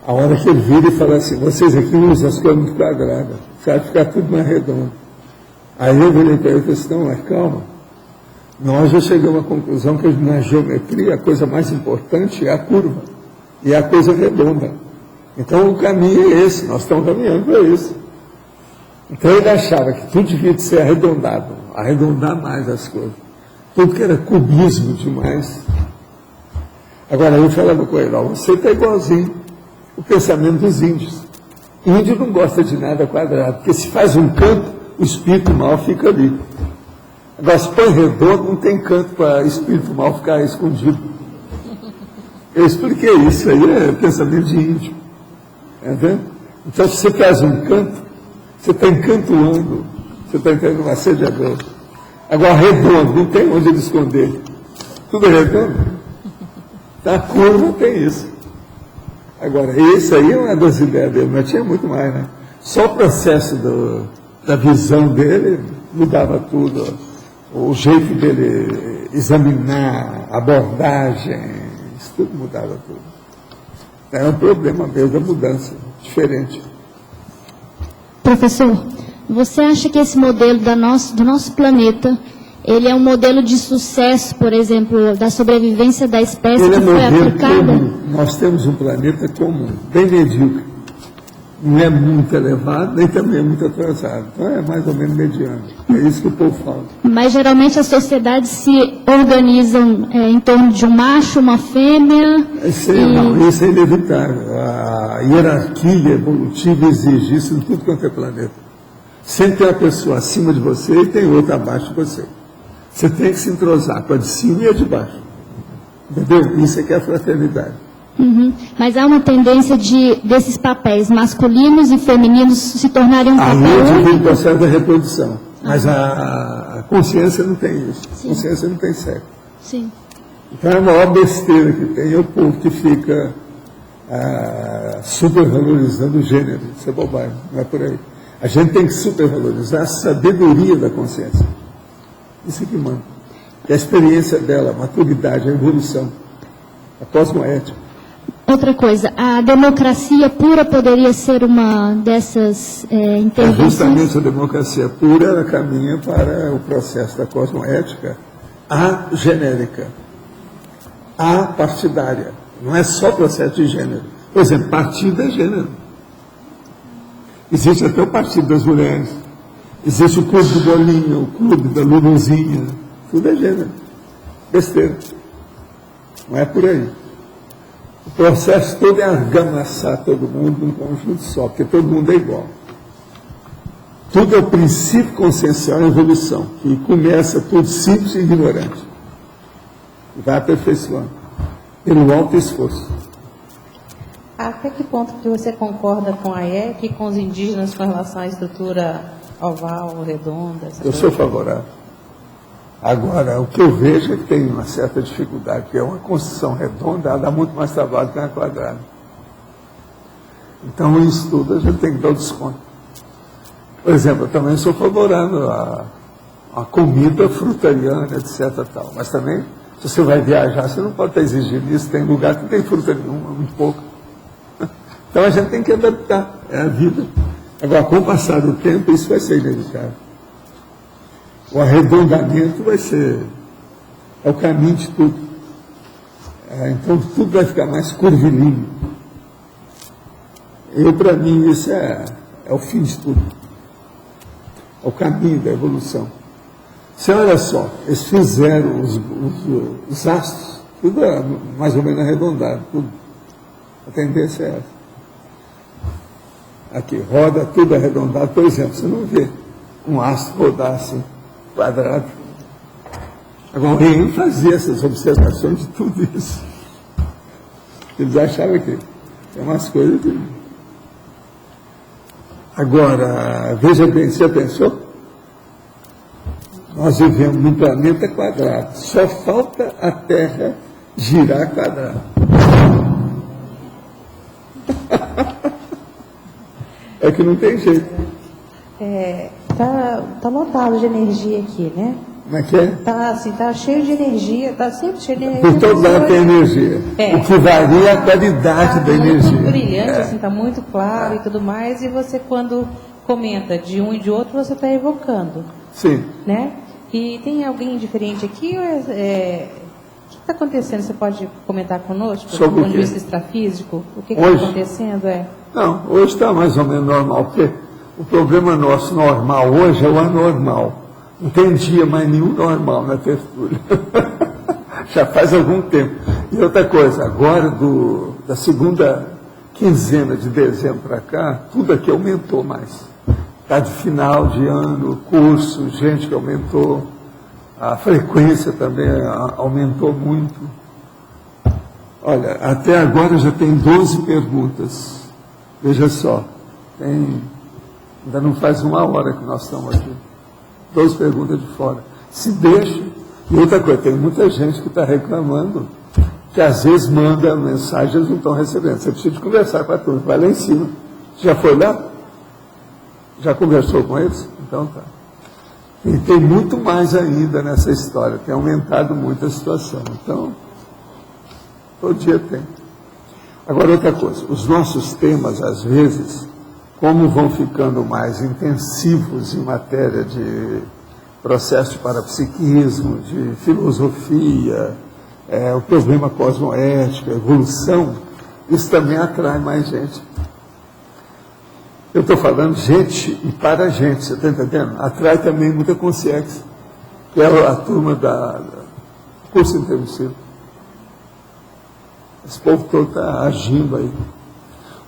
A hora que ele vira e fala assim, vocês aqui usam as coisas muito quadradas, vai ficar tudo mais redondo. Aí eu virei para ele e falei assim, não, mas calma. Nós já chegamos à conclusão que na geometria a coisa mais importante é a curva, e é a coisa redonda. Então o caminho é esse, nós estamos caminhando para isso. Então ele achava que tudo devia ser arredondado, arredondar mais as coisas. Tudo que era cubismo demais. Agora eu falava com ele, ó, você está igualzinho o pensamento dos índios. O índio não gosta de nada quadrado, porque se faz um canto, o espírito mal fica ali. Agora, se põe redondo, não tem canto para espírito mal ficar escondido. Eu expliquei isso, aí é pensamento de índio. Entendeu? Então, se você faz um canto, você está encantoando, você está entrando um assediador. Agora, redondo, não tem onde ele esconder. Tudo é redondo. Então, a curva tem isso. Agora, esse aí é uma das ideias dele, mas tinha muito mais, né? Só o processo da visão dele mudava tudo. O jeito dele examinar, a abordagem, isso tudo mudava tudo. É um problema mesmo da mudança, diferente. Professor, você acha que esse modelo do nosso planeta, ele é um modelo de sucesso, por exemplo, da sobrevivência da espécie que foi aplicada? Comum. Nós temos um planeta comum, bem medíocre. Não é muito elevado, nem também é muito atrasado. Então é mais ou menos mediano. É isso que o povo fala. Mas geralmente as sociedades se organizam em torno de um macho, uma fêmea. Não, isso é inevitável. A hierarquia evolutiva exige isso em tudo quanto é planeta. Sempre tem uma pessoa acima de você e tem outra abaixo de você. Você tem que se entrosar com a de cima e a de baixo. Entendeu? Isso é que é a fraternidade. Uhum. Mas há uma tendência desses papéis masculinos e femininos se tornarem um papel único. Aí o processo da reprodução. Mas a consciência não tem isso. A consciência não tem sexo. Sim. Então a maior besteira que tem é o povo que fica supervalorizando o gênero. Isso é bobagem, não é por aí. A gente tem que supervalorizar a sabedoria da consciência. Isso é que manda. E a experiência dela, a maturidade, a evolução. a cosmoética. Outra coisa, a democracia pura poderia ser uma dessas intervenções? Justamente a democracia pura, ela caminha para o processo da cosmoética genérica, partidária. Não é só processo de gênero. Por exemplo, partido é gênero. Existe até o Partido das Mulheres. Existe o Clube do Bolinho, o Clube da Luluzinha. Tudo é gênero. Besteira. Não é por aí. O processo todo é argamassar todo mundo num conjunto só, porque todo mundo é igual. Tudo é o princípio consciencial em evolução, que começa por simples e ignorante. E vai aperfeiçoando, pelo alto esforço. Até que ponto que você concorda com a IEC e com os indígenas com relação à estrutura oval, redonda? Eu sou favorável. Agora, o que eu vejo é que tem uma certa dificuldade, que é uma construção redonda, ela dá muito mais trabalho que uma quadrada. Então, em estudo, a gente tem que dar o desconto. Por exemplo, eu também sou favorável a comida frutariana, etc. Tal. Mas também, se você vai viajar, você não pode estar exigindo isso. Tem lugar que não tem fruta nenhuma, muito pouco. Então, a gente tem que adaptar, é a vida. Agora, com o passar do tempo, isso vai ser inevitável. O arredondamento vai ser o caminho de tudo. Então, tudo vai ficar mais curvilíneo. Para mim, isso é o fim de tudo. É o caminho da evolução. Você olha só, eles fizeram os astros, tudo mais ou menos arredondado, tudo. A tendência é essa. Aqui, roda tudo arredondado. Por exemplo, você não vê um astro rodar assim, quadrado. Agora, ele fazia essas observações de tudo isso. Eles achavam que tem umas coisas que... Agora, veja bem, você já pensou? Nós vivemos num planeta quadrado. Só falta a Terra girar quadrado. É que não tem jeito. Tá lotado de energia aqui, né? Como é que é? Tá cheio de energia, tá sempre cheio de energia. Por todo lado tem energia. O que varia é a qualidade da energia. Tá brilhante, assim, tá muito claro e tudo mais, e você, quando comenta de um e de outro, você está evocando. Sim. Né? E tem alguém diferente aqui? Ou o que está acontecendo? Você pode comentar conosco? Sobre do ponto de vista extrafísico? O que está acontecendo? Não, hoje está mais ou menos normal, porque o problema nosso normal hoje é o anormal. Não tem dia mais nenhum normal na tertúlia. Já faz algum tempo. E outra coisa, agora da segunda quinzena de dezembro para cá, tudo aqui aumentou mais. Está de final de ano, curso, gente que aumentou, a frequência também aumentou muito. Olha, até agora já tem 12 perguntas. Veja só, ainda não faz uma hora que nós estamos aqui. 12 perguntas de fora. Se deixa. E outra coisa, tem muita gente que está reclamando que às vezes manda mensagem e eles não estão recebendo. Você precisa de conversar com a turma, vai lá em cima. Você já foi lá? Já conversou com eles? Então tá. E tem muito mais ainda nessa história, tem aumentado muito a situação. Então, todo dia tem. Agora, outra coisa, os nossos temas, às vezes, como vão ficando mais intensivos em matéria de processo de parapsiquismo, de filosofia, o problema cosmoético, a evolução, isso também atrai mais gente. Eu estou falando gente e para gente, você está entendendo? Atrai também muita consciência, que é a turma do curso intermissivo. Esse povo todo está agindo aí.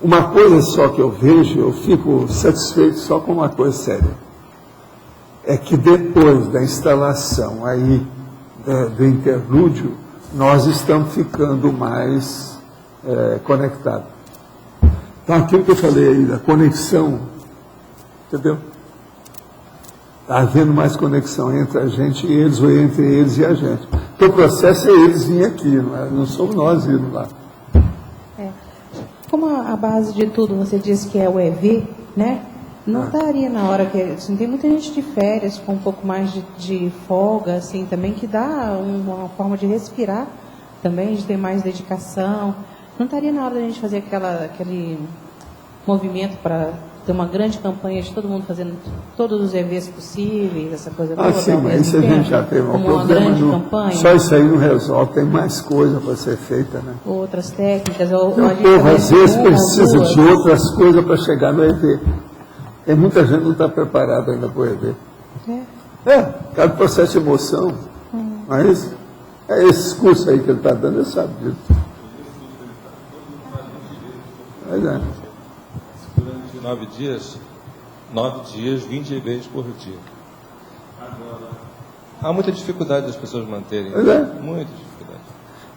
Uma coisa só que eu vejo, eu fico satisfeito só com uma coisa séria. É que depois da instalação aí do interlúdio, nós estamos ficando mais conectados. Então, aquilo que eu falei aí, da conexão, entendeu? Está havendo mais conexão entre a gente e eles, ou entre eles e a gente. Porque o processo é eles virem aqui, não somos nós indo lá. Como a base de tudo você disse que é o EV, né? Não daria na hora que... Assim, tem muita gente de férias com um pouco mais de folga, assim, também, que dá uma forma de respirar também, de ter mais dedicação. Não estaria na hora da gente fazer aquele movimento para ter uma grande campanha de todo mundo fazendo todos os eventos possíveis, essa coisa toda? Sim, mas isso a gente já teve um uma grande campanha. Só isso aí não resolve, tem mais coisa para ser feita, né? Outras técnicas. O povo às vezes precisa de outras coisas para chegar no EV. Tem muita gente que não está preparada ainda para o EV. Cada processo de emoção. Mas esse curso aí que ele está dando, ele sabe disso. Mas Durante 9 dias, 20 vezes por dia. Agora, há muita dificuldade das pessoas manterem. Muita dificuldade.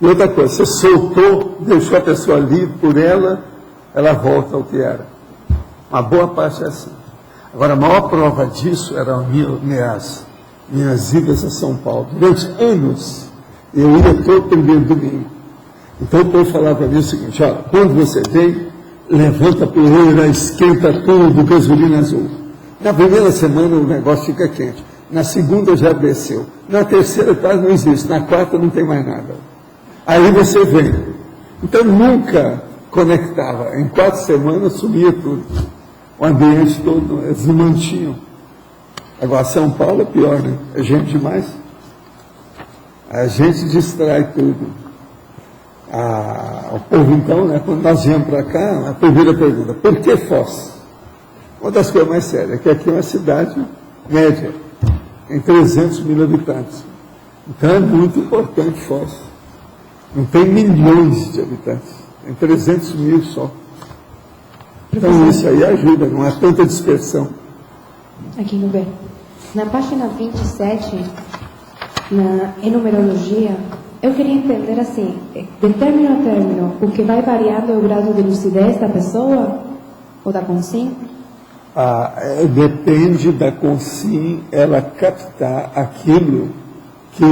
E outra coisa, você soltou, deixou a pessoa livre por ela volta ao que era. Uma boa parte é assim. Agora, a maior prova disso eram minhas idas a São Paulo. Durante anos, eu ia todo primeiro domingo. Então o povo falava para mim o seguinte: olha, quando você vem, levanta a poeira, esquenta tudo, gasolina azul. Na primeira semana o negócio fica quente. Na segunda já desceu. Na terceira quase não existe. Na quarta não tem mais nada. Aí você vem. Então nunca conectava. Em 4 semanas sumia tudo. O ambiente todo, eles não mantinham. Agora São Paulo é pior, né? É gente demais. A gente distrai tudo. O povo, então, né, quando nós viemos para cá, a primeira pergunta: por que Foz? Uma das coisas mais sérias é que aqui é uma cidade média, tem 300 mil habitantes. Então é muito importante Foz. Não tem milhões de habitantes, tem 300 mil só. Então isso aí ajuda, não há tanta dispersão. Aqui no B. Na página 27, na enumerologia, eu queria entender assim, de término a término, o que vai variando é o grau de lucidez da pessoa ou da consciência? Depende da consciência, ela captar aquilo que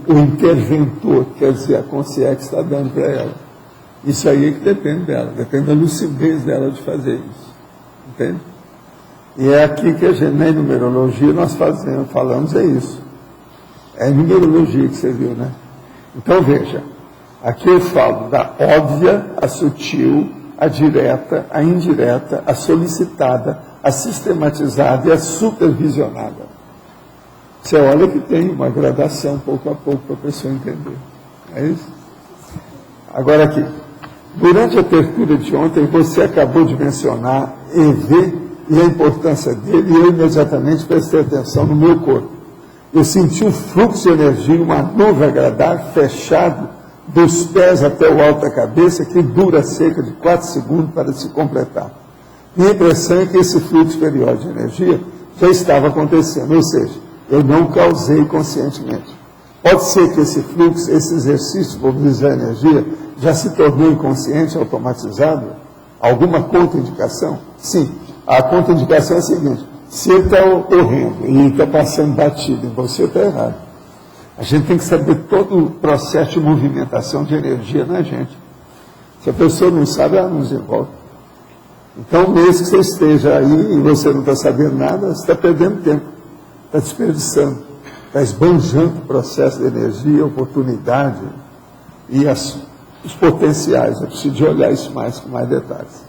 o interventor, quer dizer, a consciência está dando para ela. Isso aí é que depende dela, depende da lucidez dela de fazer isso. Entende? E é aqui que a gente, na numerologia, nós falamos é isso. É a numerologia que você viu, né? Então veja, aqui eu falo da óbvia, a sutil, a direta, a indireta, a solicitada, a sistematizada e a supervisionada. Você olha que tem uma gradação pouco a pouco para a pessoa entender. É isso? Agora aqui, durante a abertura de ontem, você acabou de mencionar EV e a importância dele, e eu imediatamente prestei atenção no meu corpo. Eu senti um fluxo de energia, uma nuvem agradável, fechado, dos pés até o alto da cabeça, que dura cerca de 4 segundos para se completar. Minha impressão é que esse fluxo periódico de energia já estava acontecendo, ou seja, eu não causei conscientemente. Pode ser que esse fluxo, esse exercício de mobilizar a energia, já se tornou inconsciente, automatizado? Alguma contraindicação? Sim. A contraindicação é a seguinte: se ele está ocorrendo e está passando batido em você, está errado. A gente tem que saber todo o processo de movimentação de energia na gente. Se a pessoa não sabe, ela não desenvolve. Então, mesmo que você esteja aí e você não está sabendo nada, você está perdendo tempo, está desperdiçando, está esbanjando o processo de energia, oportunidade e os potenciais. Eu preciso de olhar isso mais com mais detalhes.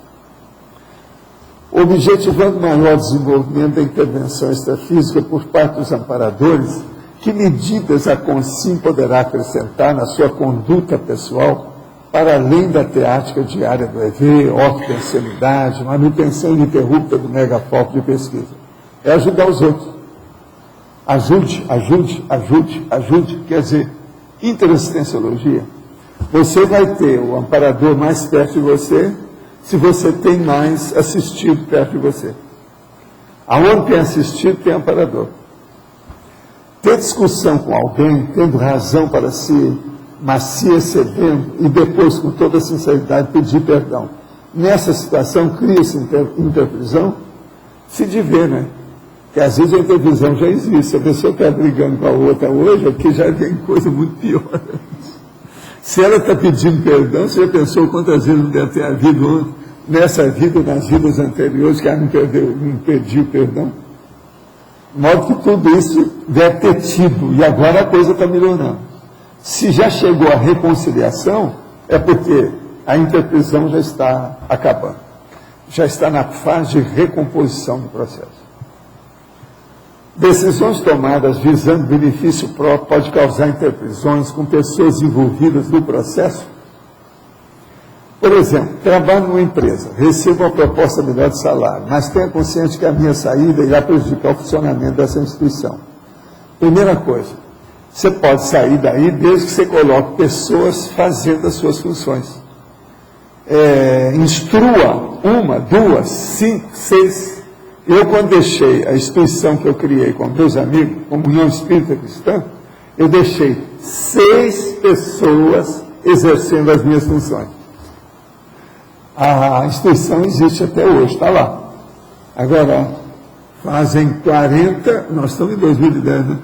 Objetivando maior desenvolvimento da intervenção extrafísica por parte dos amparadores, que medidas a Consim poderá acrescentar na sua conduta pessoal, para além da teática diária do EV, ortopensialidade, manutenção ininterrupta do megafoco de pesquisa? É ajudar os outros. Ajude, quer dizer, interassistenciologia. Você vai ter o amparador mais perto de você, se você tem mais assistido perto de você. Aonde tem assistido, tem amparador. Ter discussão com alguém, tendo razão para si, mas se excedendo, e depois, com toda sinceridade, pedir perdão. Nessa situação, cria-se intervisão, se de ver, né? Porque às vezes a intervisão já existe. Se a pessoa está brigando com a outra hoje, aqui já tem coisa muito pior. Se ela está pedindo perdão, você já pensou quantas vezes não deve ter havido nessa vida, nas vidas anteriores, que ela não pediu perdão? De modo que tudo isso deve ter tido, e agora a coisa está melhorando. Se já chegou à reconciliação, é porque a interprisão já está acabando. Já está na fase de recomposição do processo. Decisões tomadas visando benefício próprio pode causar interprisões com pessoas envolvidas no processo. Por exemplo, trabalho numa empresa, recebo uma proposta melhor de salário, mas tenha consciência que a minha saída irá prejudicar o funcionamento dessa instituição. Primeira coisa, você pode sair daí desde que você coloque pessoas fazendo as suas funções. Instrua 1, 2, 5, 6. Eu, quando deixei a instituição que eu criei com meus amigos, Comunhão Espírita Cristã, eu deixei 6 pessoas exercendo as minhas funções. A instituição existe até hoje, está lá. Agora, fazem 40, nós estamos em 2010, né?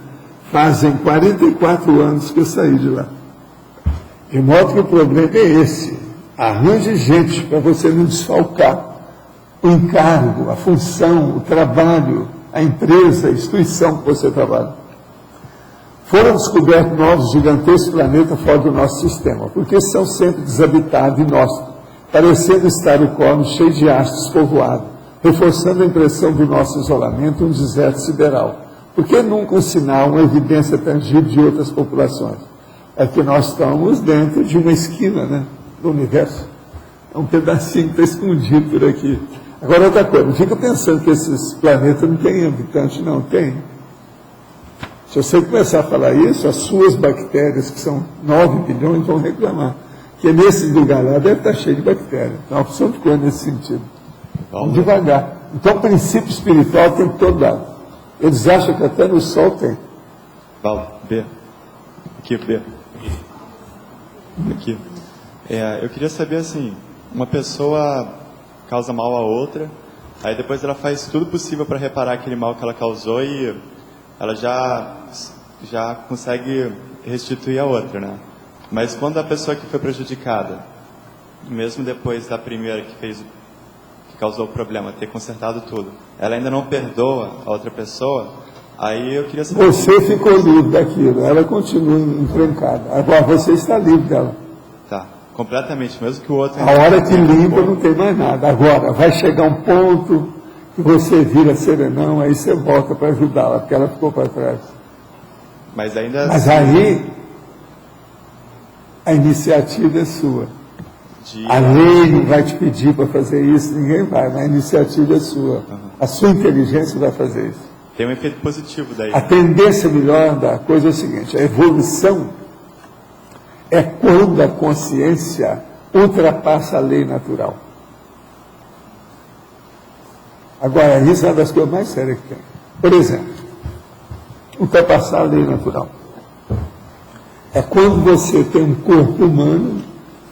Fazem 44 anos que eu saí de lá. De modo que o problema é esse. Arranje gente para você não desfalcar o encargo, a função, o trabalho, a empresa, a instituição que você trabalha. Foram descobertos novos gigantescos planetas fora do nosso sistema, porque são sempre desabitados e nós, parecendo estar o cosmos cheio de astros povoado, reforçando a impressão do nosso isolamento em um deserto sideral. Por que nunca um sinal, uma evidência tangível de outras populações? É que nós estamos dentro de uma esquina, né, do universo. É um pedacinho que está escondido por aqui. Agora, outra coisa, não fica pensando que esses planetas não têm habitantes, não tem. Se você começar a falar isso, as suas bactérias, que são 9 bilhões, vão reclamar. Que nesse lugar lá deve estar cheio de bactérias. Então, uma opção de coisa nesse sentido. Vamos devagar. Então, o princípio espiritual tem que todo lado. Eles acham que até no Sol tem. Valdo, B. Aqui, B. Aqui. Eu queria saber, assim, uma pessoa causa mal a outra, aí depois ela faz tudo possível para reparar aquele mal que ela causou e ela já consegue restituir a outra, né? Mas quando a pessoa que foi prejudicada, mesmo depois da primeira que causou o problema, ter consertado tudo, ela ainda não perdoa a outra pessoa, aí eu queria saber... Você ficou livre daquilo, ela continua encrencada. Agora você está livre dela. Tá, completamente, mesmo que o outro... A hora que limpa não tem mais nada. Agora, vai chegar um ponto que você vira serenão, aí você volta para ajudá-la, porque ela ficou para trás. Mas ainda... Mas aí, a iniciativa é sua. A lei não vai te pedir para fazer isso, ninguém vai, mas a iniciativa é sua. A sua inteligência vai fazer isso. Tem um efeito positivo daí. A tendência melhor da coisa é o seguinte, a evolução é quando a consciência ultrapassa a lei natural. Agora, isso é uma das coisas mais sérias que tem. Por exemplo, ultrapassar a lei natural. É quando você tem um corpo humano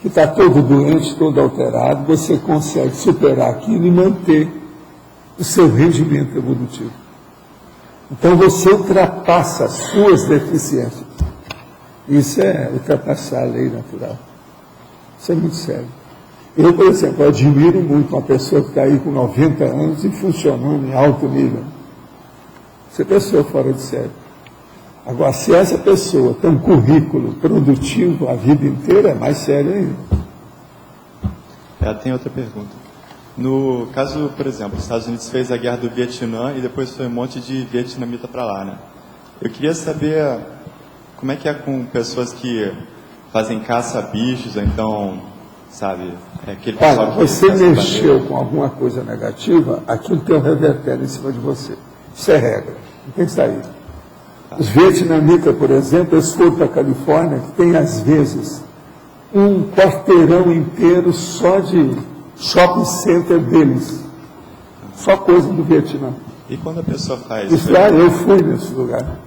que está todo doente, todo alterado, você consegue superar aquilo e manter o seu rendimento evolutivo. Então você ultrapassa as suas deficiências. Isso é ultrapassar a lei natural. Isso é muito sério. Eu, por exemplo, admiro muito uma pessoa que está aí com 90 anos e funcionando em alto nível. Essa pessoa fora de série. Agora, se essa pessoa tem um currículo produtivo a vida inteira, é mais sério ainda. Tem outra pergunta. No caso, por exemplo, os Estados Unidos fez a guerra do Vietnã e depois foi um monte de vietnamita para lá, né? Eu queria saber como é que é com pessoas que fazem caça a bichos, ou então, sabe, aquele pessoal Olha, que você mexeu com alguma coisa negativa, aquilo tem um revertério em cima de você. Isso é regra, não tem saída. Os vietnamitas, por exemplo, eles foram para a Califórnia, que tem às vezes um quarteirão inteiro só de shopping center deles. Só coisa do Vietnã. E quando a pessoa faz... Isso lá, eu fui nesse lugar.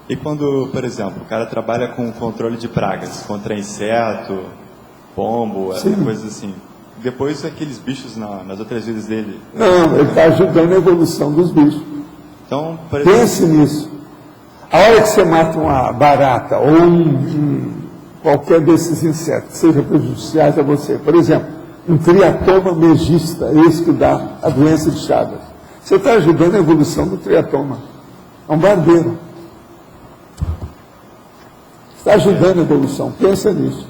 E quando, por exemplo, o cara trabalha com controle de pragas, contra inseto, pombo, coisas assim. Depois aqueles bichos nas outras vidas dele... Não, ele está ajudando a evolução dos bichos. Então, por exemplo... Pense nisso. A hora que você mata uma barata ou qualquer desses insetos que sejam prejudiciais a você, por exemplo, um triatoma megista, esse que dá a doença de Chagas, você está ajudando a evolução do triatoma. É um barbeiro. Está ajudando a evolução, pensa nisso.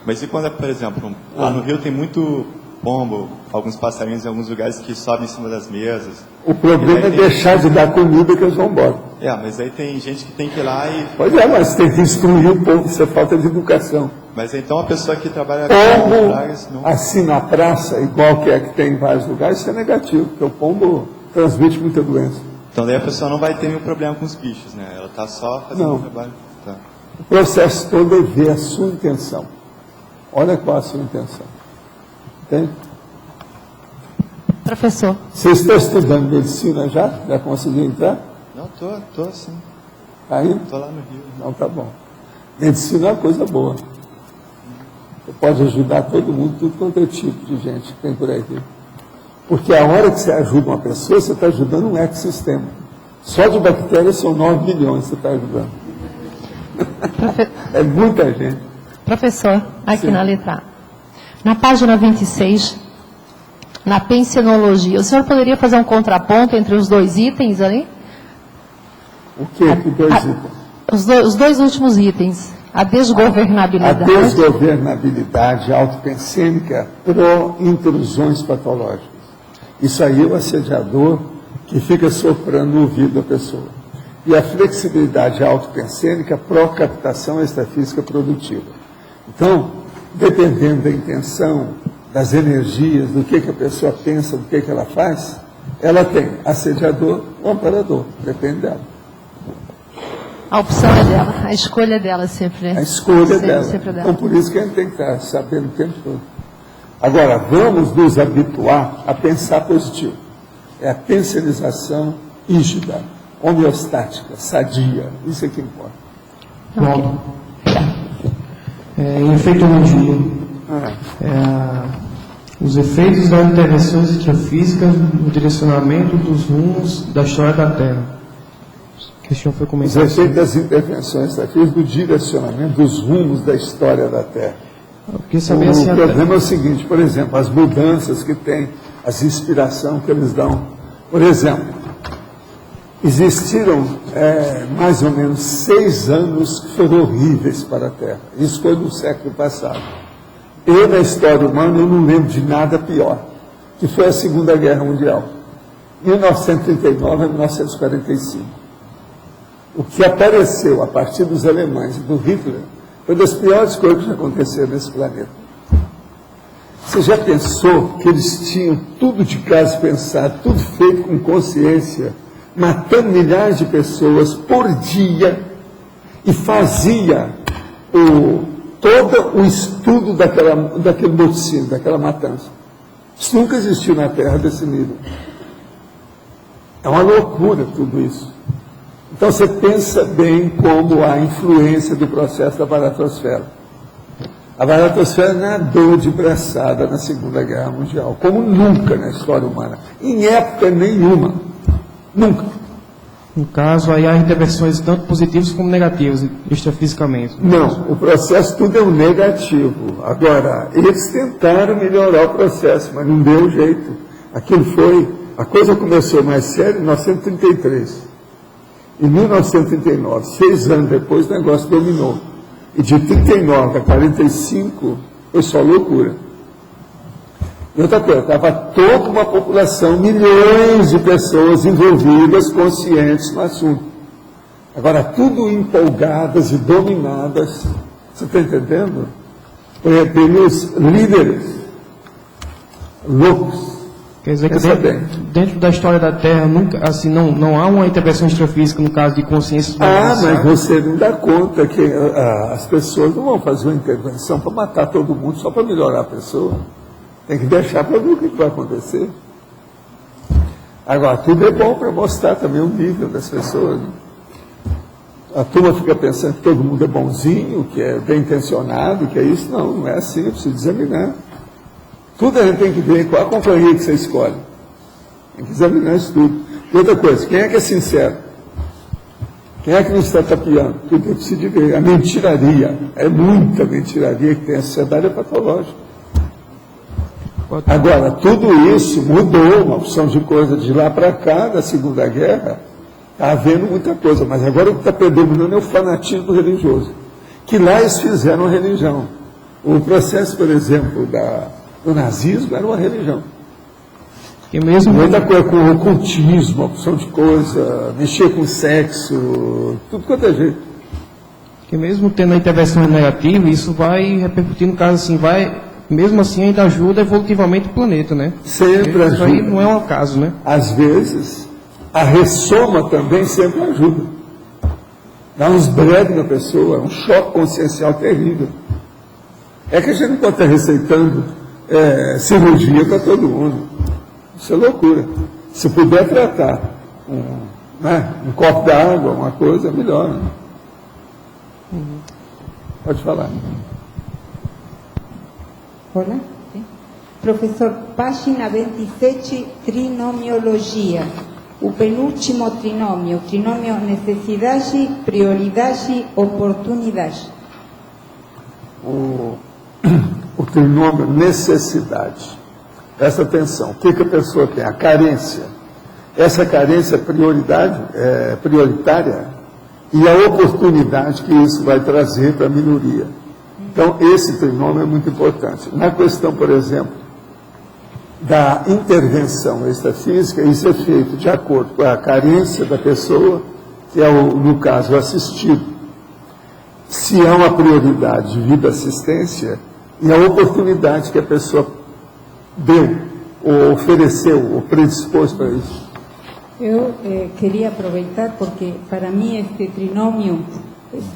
Mas e quando, por exemplo, lá no Rio tem muito pombo, alguns passarinhos em alguns lugares que sobem em cima das mesas. O problema é deixar de dar comida que eles vão embora. Mas aí tem gente que tem que ir lá e... Pois é, mas tem que instruir o povo, isso é falta de educação. Mas então a pessoa que trabalha... Pombo, assim na praça, igual que tem em vários lugares, isso é negativo, porque o pombo transmite muita doença. Então daí a pessoa não vai ter nenhum problema com os bichos, né? Ela está só fazendo o trabalho. Tá. O processo todo é ver a sua intenção. Olha qual a sua intenção. Entende? Professor. Você está estudando medicina já? Já conseguiu entrar? Não, tô sim. Aí? Estou lá no Rio. Não, tá bom. Medicina é uma coisa boa. Você pode ajudar todo mundo, tudo quanto é tipo de gente que tem por aí. Porque a hora que você ajuda uma pessoa, você está ajudando um ecossistema. Só de bactérias são 9 milhões que você está ajudando. É muita gente. Professor, aqui Sim. na letra A. Na página 26, na pensionologia, o senhor poderia fazer um contraponto entre os dois itens ali? O que? Que dois itens? Os dois últimos itens. A desgovernabilidade. A desgovernabilidade autopensênica pró-intrusões patológicas. Isso aí é o assediador que fica soprando no ouvido da pessoa. E a flexibilidade autopensênica pró-captação extrafísica produtiva. Então, dependendo da intenção, das energias, do que a pessoa pensa, do que ela faz, ela tem assediador ou amparador, depende dela. A opção é dela, a escolha é dela sempre, né? A escolha é dela. Sempre dela. Então, por isso que a gente tem que estar sabendo o tempo todo. Agora, vamos nos habituar a pensar positivo. É a pensionização rígida, homeostática, sadia. Isso é que importa. Bom, em efeitologia, os efeitos das intervenções extrafísicas no direcionamento dos rumos da história da Terra. Que o senhor foi comentar. Os efeitos das intervenções extrafísicas do direcionamento dos rumos da história da Terra. O problema é o seguinte, por exemplo, as mudanças que tem, as inspirações que eles dão. Por exemplo, existiram mais ou menos 6 anos que foram horríveis para a Terra. Isso foi no século passado. Eu, na história humana, eu não lembro de nada pior, que foi a Segunda Guerra Mundial. 1939 a 1945. O que apareceu a partir dos alemães e do Hitler foi das piores coisas que aconteceram nesse planeta. Você já pensou que eles tinham tudo de casa pensado, tudo feito com consciência, matando milhares de pessoas por dia e fazia todo o estudo daquele moticínio, daquela matança. Isso nunca existiu na Terra desse nível. É uma loucura tudo isso. Então você pensa bem como a influência do processo da baratosfera. A baratosfera nadou de braçada na Segunda Guerra Mundial, como nunca na história humana, em época nenhuma. Nunca. No caso, aí há intervenções tanto positivas como negativas, extrafisicamente. Não, o processo tudo é um negativo. Agora, eles tentaram melhorar o processo, mas não deu jeito. Aquilo foi... A coisa começou mais séria em 1933. Em 1939, 6 anos depois, o negócio dominou. E de 39 a 45, foi só loucura. E outra coisa, estava toda uma população, milhões de pessoas envolvidas, conscientes no assunto. Agora, tudo empolgadas e dominadas, você está entendendo? Pelos líderes loucos. Quer dizer que dentro da história da Terra, nunca, assim, não há uma intervenção extrafísica no caso de consciências... mas você não dá conta que as pessoas não vão fazer uma intervenção para matar todo mundo, só para melhorar a pessoa. Tem que deixar para ver o que vai acontecer. Agora, tudo é bom para mostrar também o nível das pessoas. Né? A turma fica pensando que todo mundo é bonzinho, que é bem intencionado, que é isso. Não é assim, eu preciso examinar. Tudo a gente tem que ver qual a companhia que você escolhe. Tem que examinar isso tudo. E outra coisa, quem é que é sincero? Quem é que não está tapeando? Tudo eu preciso de ver. A mentiraria, é muita mentiraria que tem. A sociedade é patológica. Agora, tudo isso mudou, uma opção de coisa de lá para cá, da Segunda Guerra, está havendo muita coisa, mas agora o que está predominando é o fanatismo religioso. que lá eles fizeram uma religião. O processo, por exemplo, do nazismo era uma religião. E mesmo muita coisa com o ocultismo, opção de coisa, mexer com sexo, tudo quanto é jeito. Que mesmo tendo a intervenção negativa, isso vai repercutir no caso assim, mesmo assim ainda ajuda evolutivamente o planeta, né? Sempre ajuda. Isso aí não é um acaso, né? Às vezes, a ressoma também sempre ajuda. Dá uns breves na pessoa, um choque consciencial terrível. É que a gente não pode estar receitando cirurgia para todo mundo. Isso é loucura. Se puder tratar um copo d'água, uma coisa, melhor. Né? Pode falar. Olá. Professor, página 27, trinomiologia. O penúltimo trinômio, necessidade, prioridade, oportunidade. O trinômio necessidade. Presta atenção, o que a pessoa tem? A carência. Essa carência é prioritária e a oportunidade que isso vai trazer para a minoria. Então, esse trinômio é muito importante. Na questão, por exemplo, da intervenção extrafísica, isso é feito de acordo com a carência da pessoa, que é, no caso, o assistido. Se há uma prioridade de vida assistência e a oportunidade que a pessoa deu, ou ofereceu, ou predispôs para isso. Eu queria aproveitar porque, para mim, este trinômio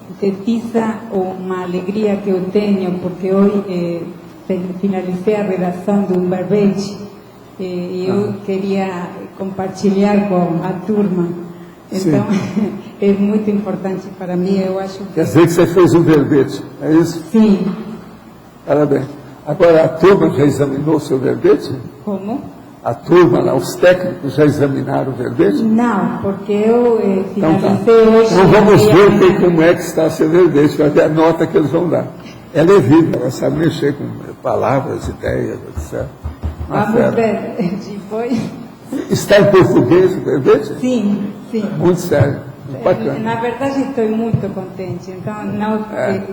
sintetiza uma alegria que eu tenho, porque hoje finalizei a redação de um verbete e eu queria compartilhar com a turma. Então, é muito importante para mim, eu acho que... Quer dizer que você fez um verbete, é isso? Sim. Parabéns. Agora, a turma já examinou o seu verbete? Como? A turma lá, os técnicos já examinaram o verbete? Não, porque eu finalizei então, hoje... Então vamos ver como é que está o seu verbete, vai ver a nota que eles vão dar. Ela é viva, ela sabe mexer com palavras, ideias, etc. Vamos ver depois. Está em português o verbete? Sim, sim. Muito sério, muito bacana. Na verdade, estou muito contente, então não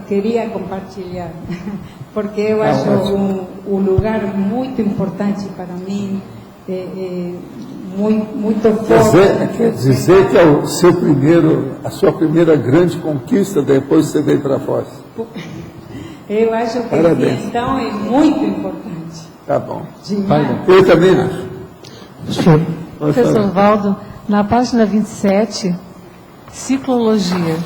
queria compartilhar, porque eu acho um lugar muito importante para mim, muito forte. Quer dizer que é a sua primeira grande conquista depois que você veio para Foz? Eu acho que sim, então é muito importante. Tá bom. Eu também acho. Professor Valdo, na página 27, ciclologia.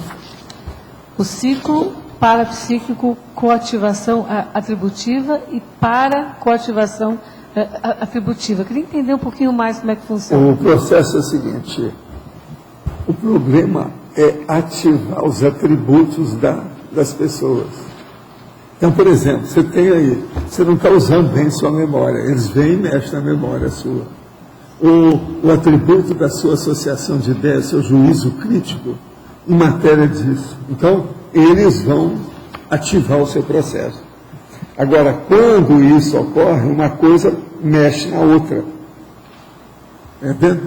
O ciclo parapsíquico, coativação atributiva e para-coativação atributiva. Eu queria entender um pouquinho mais como é que funciona. O processo é o seguinte: o problema é ativar os atributos das pessoas. Então, por exemplo, você tem aí, você não está usando bem sua memória, eles vêm e mexem na memória sua. O atributo da sua associação de ideias, seu juízo crítico em matéria disso. Então, eles vão ativar o seu processo. Agora, quando isso ocorre, uma coisa mexe na outra. Entendeu?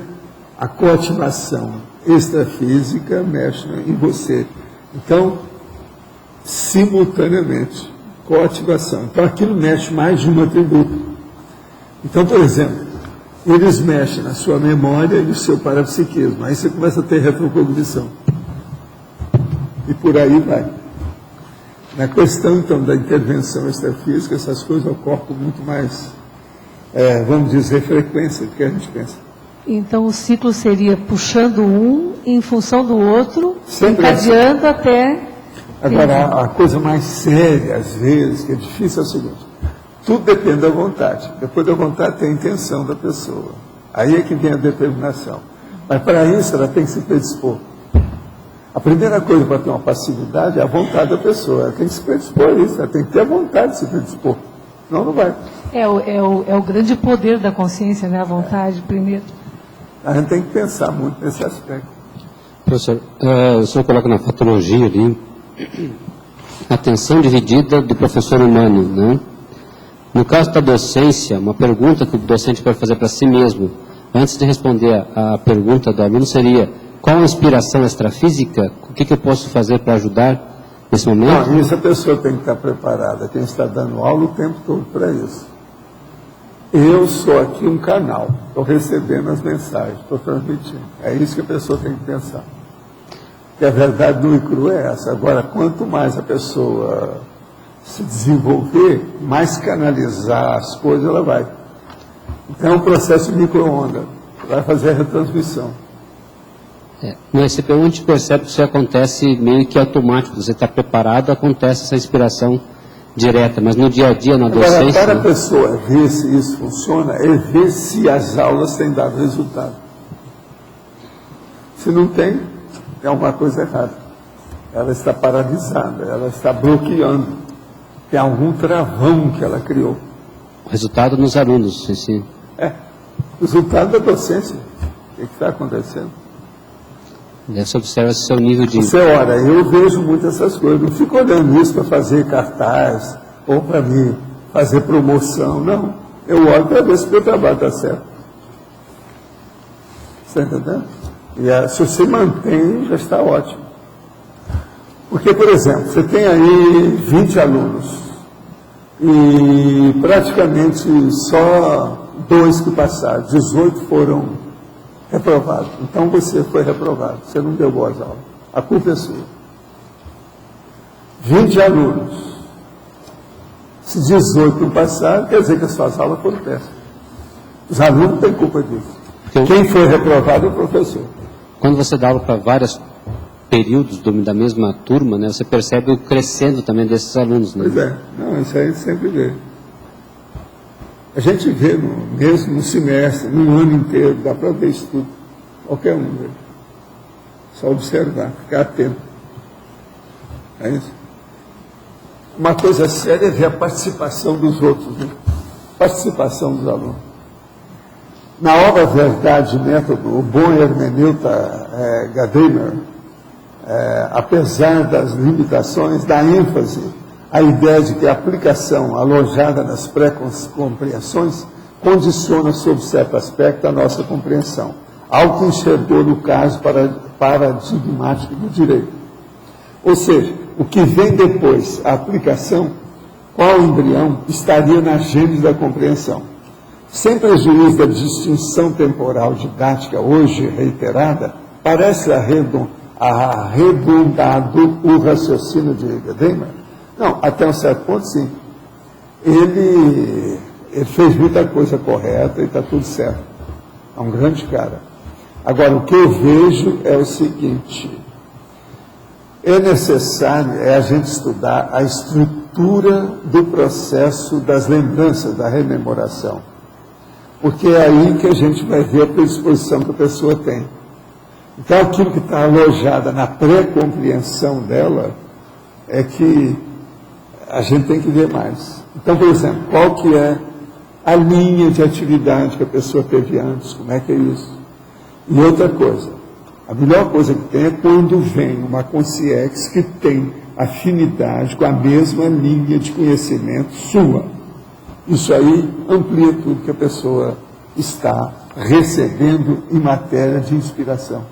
A coativação extrafísica mexe em você. Então, simultaneamente, coativação. Então, aquilo mexe mais de um atributo. Então, por exemplo, eles mexem na sua memória e no seu parapsiquismo. Aí você começa a ter retrocognição. E por aí vai. Na questão, então, da intervenção extrafísica, essas coisas ocorrem com muito mais, vamos dizer, frequência do que a gente pensa. Então, o ciclo seria puxando um em função do outro, sempre encadeando até... Agora, a coisa mais séria, às vezes, que é difícil, é o seguinte: tudo depende da vontade. Depois da vontade tem a intenção da pessoa. Aí é que vem a determinação. Mas para isso ela tem que se predispor. A primeira coisa para ter uma passividade é a vontade da pessoa. Ela tem que se predispor a isso, ela tem que ter a vontade de se predispor. Senão não vai. É o grande poder da consciência, né? A vontade, primeiro. A gente tem que pensar muito nesse aspecto. Professor, o senhor coloca na fatologia ali a atenção dividida do professor humano, né? No caso da docência, uma pergunta que o docente pode fazer para si mesmo, antes de responder a pergunta do aluno, seria: qual a inspiração extrafísica? O que eu posso fazer para ajudar nesse momento? Não, isso a pessoa tem que estar preparada. Quem está dando aula o tempo todo para isso. Eu sou aqui um canal, estou recebendo as mensagens, estou transmitindo. É isso que a pessoa tem que pensar. Que a verdade nua e crua é essa. Agora, quanto mais a pessoa se desenvolver, mais canalizar as coisas ela vai. Então é um processo de micro-onda, vai fazer a retransmissão. No SCP-1 a gente percebe que isso acontece meio que automático. Você está preparado, acontece essa inspiração direta, mas no dia a dia, na docência... Agora, para a pessoa ver se isso funciona, é ver se as aulas têm dado resultado. Se não tem, é uma coisa errada. Ela está paralisada, ela está bloqueando. Tem algum travão que ela criou. Resultado nos alunos, sim. Resultado da docência. O que está acontecendo? Você observa seu nível de... Você olha, eu vejo muito essas coisas. Não fico olhando isso para fazer cartaz ou para mim fazer promoção. Não. Eu olho para ver se o meu trabalho está certo. Você está entendendo? E se você mantém, já está ótimo. Porque, por exemplo, você tem aí 20 alunos e praticamente só 2 que passaram, 18 foram reprovados. Então você foi reprovado, você não deu boas aulas. A culpa é sua. 20 alunos. Se 18 não passaram, quer dizer que as suas aulas foram péssimas. Os alunos não têm culpa disso. Quem foi reprovado é o professor. Quando você dá aula para vários períodos da mesma turma, né, você percebe o crescendo também desses alunos. Né? Pois é. Não, isso aí a gente sempre vê. A gente vê mesmo no semestre, num ano inteiro, dá para ver isso tudo. Qualquer um vê. Só observar, ficar atento. É isso. Uma coisa séria é ver a participação dos outros, né? Participação dos alunos. Na obra Verdade e Método, o bom hermeneuta Gadamer, apesar das limitações, dá ênfase à ideia de que a aplicação alojada nas pré-compreensões condiciona, sob certo aspecto, a nossa compreensão, algo que enxergou no caso paradigmático do direito. Ou seja, o que vem depois, a aplicação, qual embrião, estaria na gênese da compreensão. Sem prejuízo da distinção temporal didática hoje reiterada, parece arredondado o raciocínio de Gadamer. Não, até um certo ponto, sim. Ele fez muita coisa correta e está tudo certo. É um grande cara. Agora, o que eu vejo é o seguinte: é necessário a gente estudar a estrutura do processo das lembranças, da rememoração. Porque é aí que a gente vai ver a predisposição que a pessoa tem. Então, aquilo que está alojado na pré-compreensão dela é que a gente tem que ver mais. Então, por exemplo, qual que é a linha de atividade que a pessoa teve antes? Como é que é isso? E outra coisa, a melhor coisa que tem é quando vem uma consciência que tem afinidade com a mesma linha de conhecimento sua. Isso aí amplia tudo que a pessoa está recebendo em matéria de inspiração.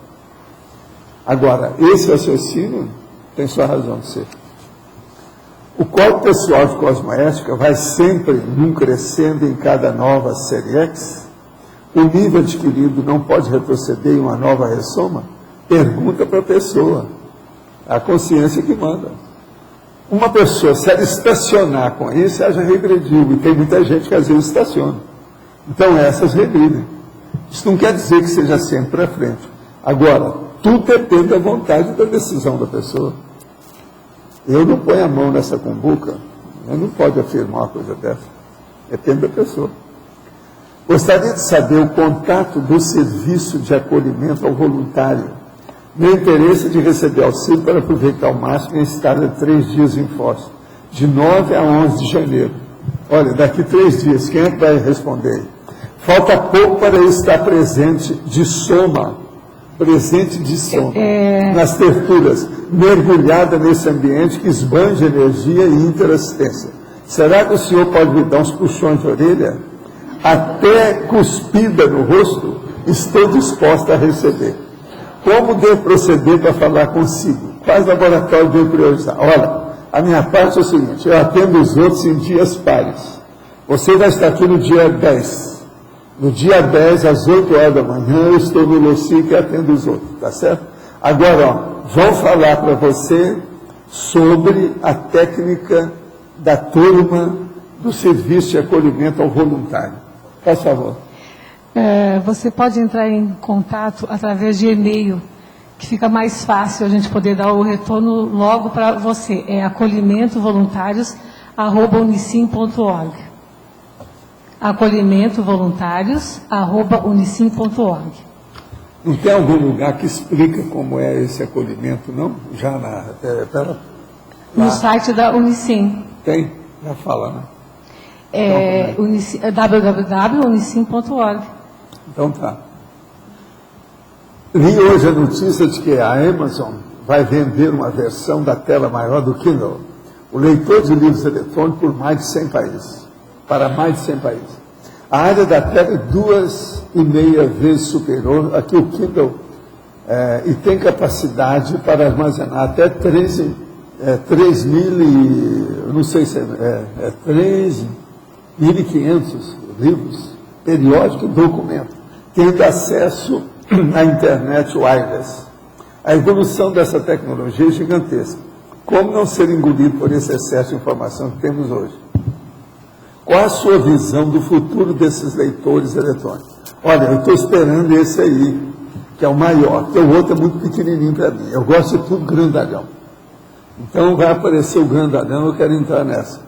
Agora, esse raciocínio tem sua razão de ser. O Código Pessoal de Cosmoética vai sempre num crescendo em cada nova série X. O nível adquirido não pode retroceder em uma nova ressoma? Pergunta para a pessoa. A consciência que manda. Uma pessoa, se ela estacionar com isso, ela já regrediu. E tem muita gente que às vezes estaciona. Então essas regridem. Isso não quer dizer que seja sempre para frente. Agora, tudo depende da vontade e da decisão da pessoa. Eu não ponho a mão nessa cumbuca, eu não pode afirmar uma coisa dessa. Depende da pessoa. Gostaria de saber o contato do serviço de acolhimento ao voluntário. Meu interesse é de receber auxílio para aproveitar ao máximo em estada de 3 dias em Foz, de 9 a 11 de janeiro. Olha, daqui 3 dias, quem é que vai responder? Falta pouco para eu estar presente de soma, nas terturas, mergulhada nesse ambiente que esbanja energia e interassistência. Será que o senhor pode me dar uns puxões de orelha? Até cuspida no rosto, estou disposta a receber. Como devo proceder para falar consigo? quais laboratórios vão priorizar? Olha, a minha parte é o seguinte, eu atendo os outros em dias pares. Você vai estar aqui no dia 10. No dia 10, às 8 horas da manhã, eu estou no LOCIC e atendo os outros, tá certo? Agora, ó, vão falar para você sobre a técnica da turma do serviço de acolhimento ao voluntário. Por favor. Você pode entrar em contato através de e-mail, que fica mais fácil a gente poder dar o retorno logo para você. É acolhimentovoluntários@unicim.org. acolhimentovoluntários@unicim.org. Não tem algum lugar que explica como é esse acolhimento, não? Já no site da Unicim. Tem? Já fala, né? www.unicim.org. Então tá. Li hoje a notícia de que a Amazon vai vender uma versão da tela maior do Kindle, o leitor de livros eletrônicos, por mais de 100 países. Para mais de 100 países. A área da tela é 2,5 vezes superior a que o Kindle e tem capacidade para armazenar até 3.500 livros periódicos e documentos, tendo acesso à internet wireless. A evolução dessa tecnologia é gigantesca. Como não ser engolido por esse excesso de informação que temos hoje? Qual a sua visão do futuro desses leitores eletrônicos? Olha, eu estou esperando esse aí, que é o maior, porque o outro é muito pequenininho para mim. Eu gosto de tudo grandalhão. Então vai aparecer o grandalhão, eu quero entrar nessa.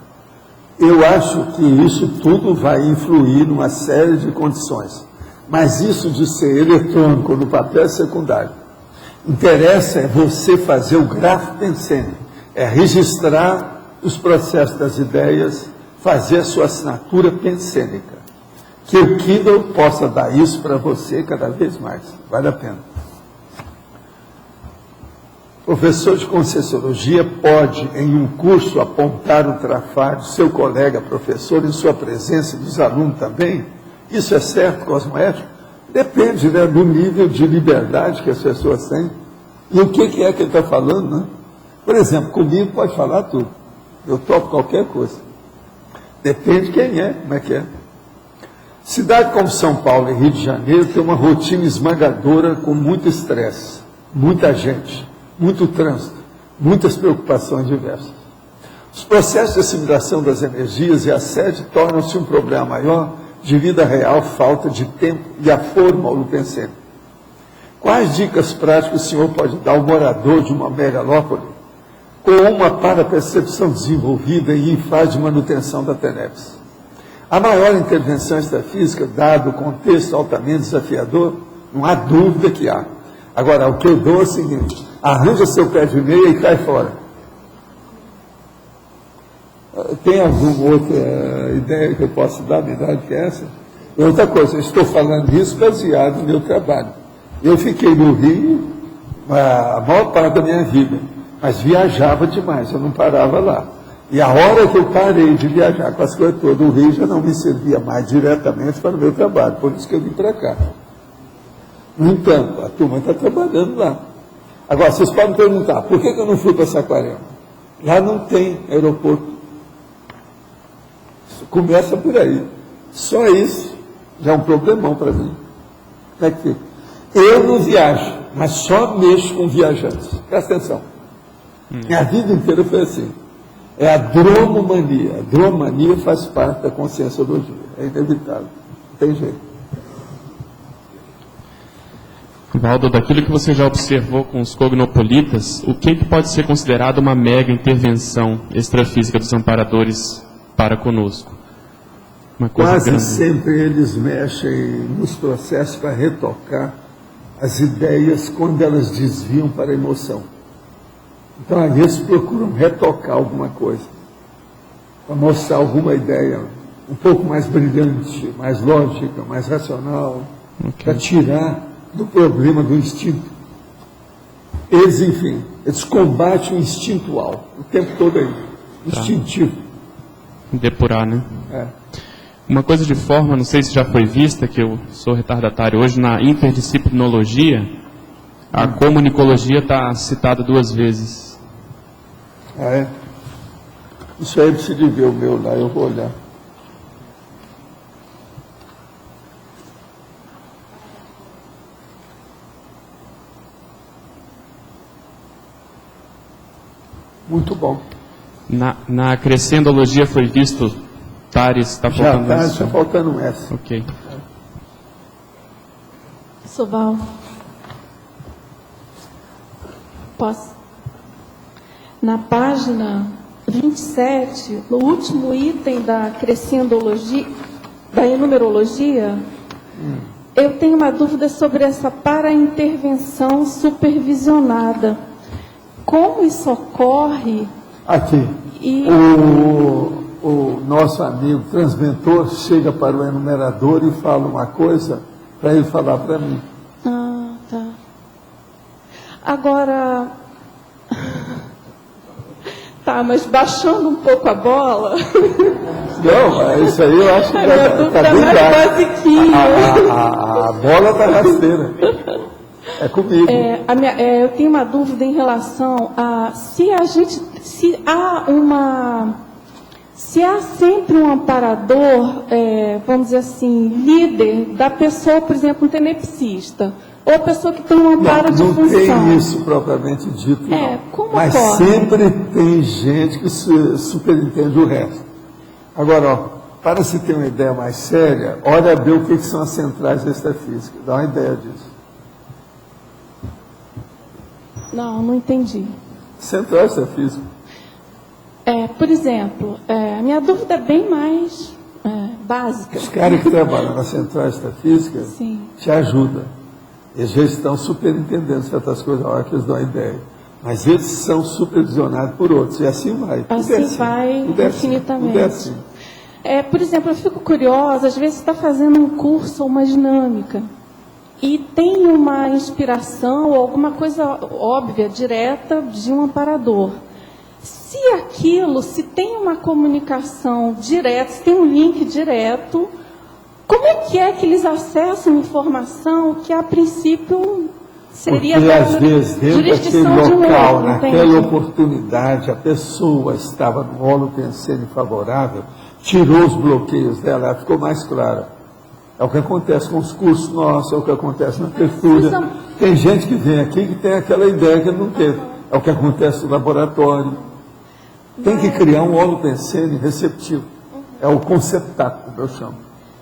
Eu acho que isso tudo vai influir numa série de condições. Mas isso de ser eletrônico no papel é secundário. Interessa é você fazer o gráfico pensênico, é registrar os processos das ideias, fazer a sua assinatura pensênica. Que o Kindle possa dar isso para você cada vez mais. Vale a pena. Professor de Conscienciologia pode, em um curso, apontar o trafalho do seu colega professor em sua presença e dos alunos também? Isso é certo, cosmoético? Depende, né, do nível de liberdade que as pessoas têm. E o que é que ele está falando, né? Por exemplo, comigo pode falar tudo. Eu topo qualquer coisa. Depende de quem é, como é que é. Cidade como São Paulo e Rio de Janeiro tem uma rotina esmagadora com muito estresse, muita gente, muito trânsito, muitas preocupações diversas. Os processos de assimilação das energias e a sede tornam-se um problema maior devido à real falta de tempo e aforo no pensamento. Quais dicas práticas o senhor pode dar ao morador de uma megalópole com uma parapercepção desenvolvida e em fase de manutenção da TENEPS? A maior intervenção extrafísica, dado o contexto altamente desafiador, não há dúvida que há. Agora, o que eu dou é o seguinte: arranja seu pé de meia e cai fora. Tem alguma outra ideia que eu possa dar, melhor que essa? Outra coisa, eu estou falando isso baseado no meu trabalho. Eu fiquei no Rio a maior parte da minha vida, mas viajava demais, eu não parava lá. E a hora que eu parei de viajar com as coisas todas, o Rio já não me servia mais diretamente para o meu trabalho, por isso que eu vim para cá. No entanto, a turma está trabalhando lá. Agora, vocês podem perguntar, por que eu não fui para Saquarema? Lá não tem aeroporto. Começa por aí. Só isso já é um problemão para mim. Como é que fica? Eu não viajo, mas só mexo com viajantes. Presta atenção. Minha vida inteira foi assim. É a dromomania. A dromomania faz parte da conscienciologia. É inevitável. Não tem jeito. Valdo, daquilo que você já observou com os cognopolitas, o que pode ser considerado uma mega intervenção extrafísica dos amparadores para conosco? Uma coisa Quase grande. sempre eles mexem nos processos para retocar as ideias quando elas desviam para a emoção. Então, aí eles procuram retocar alguma coisa, para mostrar alguma ideia um pouco mais brilhante, mais lógica, mais racional, para tirar do problema do instinto. Eles, enfim, eles combatem o instintual, o tempo todo aí, instintivo. Depurar, né? É. Uma coisa de forma, não sei se já foi vista, que eu sou retardatário hoje, na interdisciplinologia, A comunicologia está citada 2 vezes. Ah, é? Isso aí precisa ver o meu lá, eu vou olhar. Muito bom. Na crescendologia foi visto Tares, está faltando Já isso. está faltando essa. Ok. Soval. Posso? Na página 27, no último item da crescendologia, da enumerologia, eu tenho uma dúvida sobre essa para-intervenção supervisionada. Como isso ocorre? Aqui. E... O nosso amigo transmentor chega para o enumerador e fala uma coisa para ele falar para mim. Ah, tá. Agora... Tá, mas baixando um pouco a bola... Não, isso aí eu acho que está bem baixo. A bola está rasteira. É comigo. Eu tenho uma dúvida em relação a se há sempre um amparador, vamos dizer assim, líder da pessoa, por exemplo, um tenepsista, ou a pessoa que tem um amparo de função. Não tem isso propriamente dito, não. Como mas ocorre? Sempre tem gente que superintende o resto. Agora, ó, para se ter uma ideia mais séria, olha bem o que são as centrais extrafísicas. Dá uma ideia disso. Não entendi. Central extrafísica. Por exemplo, a minha dúvida é bem mais básica. Os caras que trabalham na central extrafísica te ajudam. Eles já estão superintendendo certas coisas na hora que eles dão a ideia. Mas eles são supervisionados por outros. E assim vai. Vai infinitamente. Tudo é assim. Por exemplo, eu fico curiosa, às vezes você está fazendo um curso ou uma dinâmica e tem uma inspiração ou alguma coisa óbvia, direta, de um amparador. Se tem uma comunicação direta, se tem um link direto, como é que eles acessam informação que a princípio seria porque às vezes dentro daquele local, naquela oportunidade, a pessoa estava no holopensene favorável, tirou os bloqueios dela, ela ficou mais clara. É o que acontece com os cursos nossos, é o que acontece na abertura. Tem gente que vem aqui que tem aquela ideia que ele não teve. É o que acontece no laboratório. Tem que criar um holopensene receptivo. É o conceptato, que eu chamo.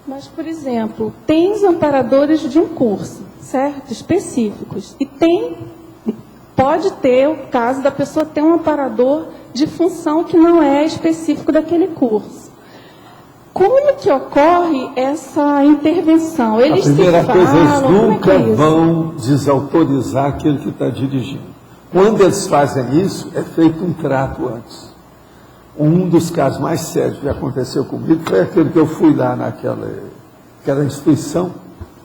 Mas, por exemplo, tem os amparadores de um curso, certo? Específicos. E pode ter o caso da pessoa ter um amparador de função que não é específico daquele curso. Como que ocorre essa intervenção? Eles a primeira se falam, coisa, eles nunca é vão desautorizar aquele que está dirigindo. Quando eles fazem isso, é feito um trato antes. Um dos casos mais sérios que aconteceu comigo foi aquele que eu fui lá naquela instituição,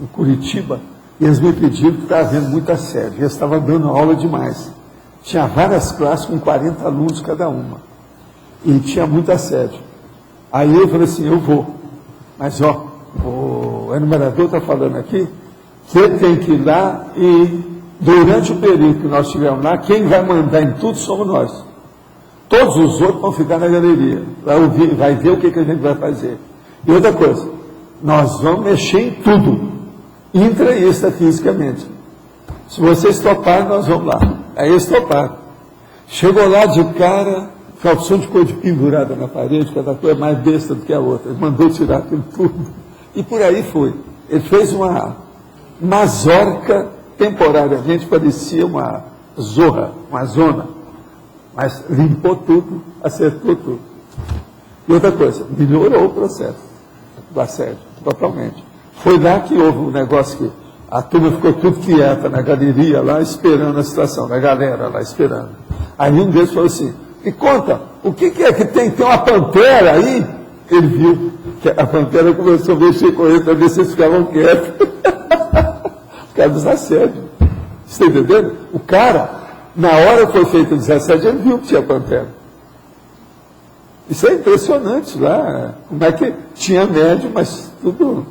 em Curitiba, e eles me pediram que estava havendo muito assédio. Eles estavam dando aula demais. Tinha várias classes com 40 alunos cada uma. E tinha muito assédio. Aí eu falei assim, eu vou. Mas, o enumerador está falando aqui que ele tem que ir lá e, durante o período que nós estivermos lá, quem vai mandar em tudo somos nós. Todos os outros vão ficar na galeria, vai ver o que a gente vai fazer. E outra coisa, nós vamos mexer em tudo, intra e extrafisicamente. Se vocês toparem, nós vamos lá. Aí eles toparam. Chegou lá de cara, calção de cor de pendurada na parede, cada coisa mais besta do que a outra. Ele mandou tirar aquilo tudo. E por aí foi. Ele fez uma mazorca, temporariamente parecia uma zorra, uma zona. Mas limpou tudo, acertou tudo. E outra coisa, melhorou o processo do assédio, totalmente. Foi lá que houve um negócio que a turma ficou tudo quieta na galeria lá, esperando a situação, da galera lá esperando. Aí um deles falou assim, me conta, o que é que tem? Tem uma pantera aí? Ele viu que a pantera começou a mexer com ele para ver se eles ficavam quietos. Por causa dos assédios. Você está entendendo? O cara... Na hora que foi feito o 17, ele viu que tinha pantera. Isso é impressionante lá. Como é que tinha médio, mas tudo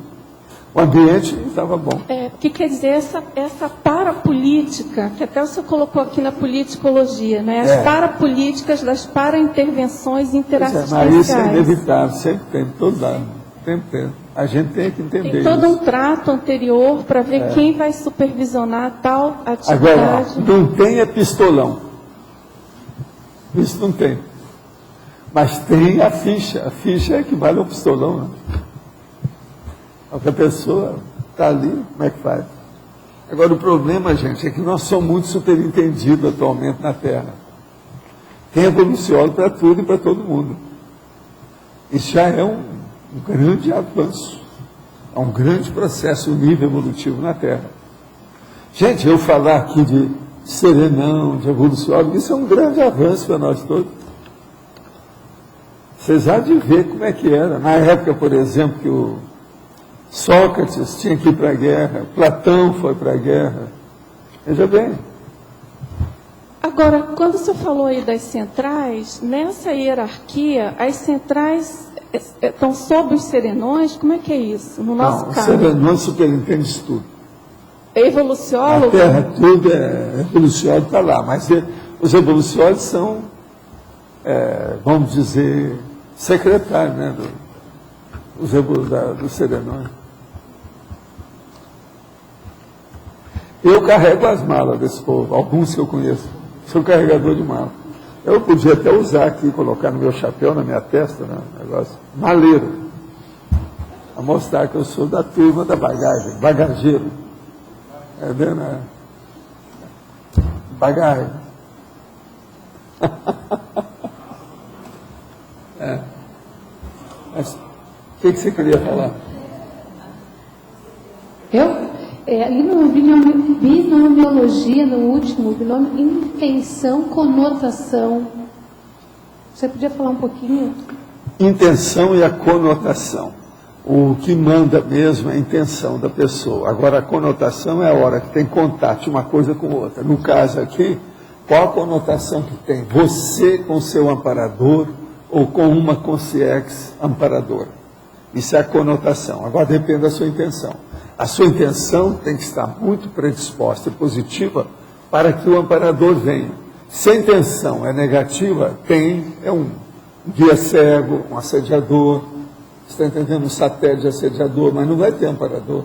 O ambiente estava bom. Porque quer dizer, essa parapolítica, que até você colocou aqui na politicologia, né? As parapolíticas das para-intervenções interassistenciais. Mas isso é inevitável, sempre tem, todo lado. Sempre tem. A gente tem que entender tem todo isso. um trato anterior para ver quem vai supervisionar tal atividade. Agora, não tem pistolão. Isso não tem. Mas tem a ficha. A ficha equivale ao pistolão, né? Qualquer pessoa está ali, como é que faz? Agora, o problema, gente, é que nós somos muito superentendidos atualmente na Terra. Tem evoluciólogo para tudo e para todo mundo. Isso já é um grande avanço. É um grande processo, o nível evolutivo na Terra. Gente, eu falar aqui de serenão, de evoluciólogo, isso é um grande avanço para nós todos. Vocês há de ver como é que era. Na época, por exemplo, que o Sócrates tinha que ir para a guerra, Platão foi para a guerra. Veja bem. Agora, quando você falou aí das centrais, nessa hierarquia, as centrais estão sob os serenões? Como é que é isso? No nosso caso. Os serenões superintendem isso tudo. É evoluciólogo? A Terra tudo é evoluciólogo, está lá. Mas os evoluciólogos são, vamos dizer, secretários, né, dos serenões. Eu carrego as malas desse povo, alguns que eu conheço. Sou carregador de mala. Eu podia até usar aqui, colocar no meu chapéu, na minha testa, né, negócio, maleiro. A mostrar que eu sou da turma da bagagem, bagageiro. É vendo? Bagagem. Mas, o que você queria falar? Eu? Ali no binomiologia, no último, binômio, intenção, conotação. Você podia falar um pouquinho? Intenção e a conotação. O que manda mesmo é a intenção da pessoa. Agora, a conotação é a hora que tem contato de uma coisa com outra. No caso aqui, qual a conotação que tem? Você com seu amparador ou com uma consciência amparadora. Isso é a conotação. Agora, depende da sua intenção. A sua intenção tem que estar muito predisposta e positiva para que o amparador venha. Se a intenção é negativa, é um guia cego, um assediador, você está entendendo? Um satélite assediador, mas não vai ter amparador.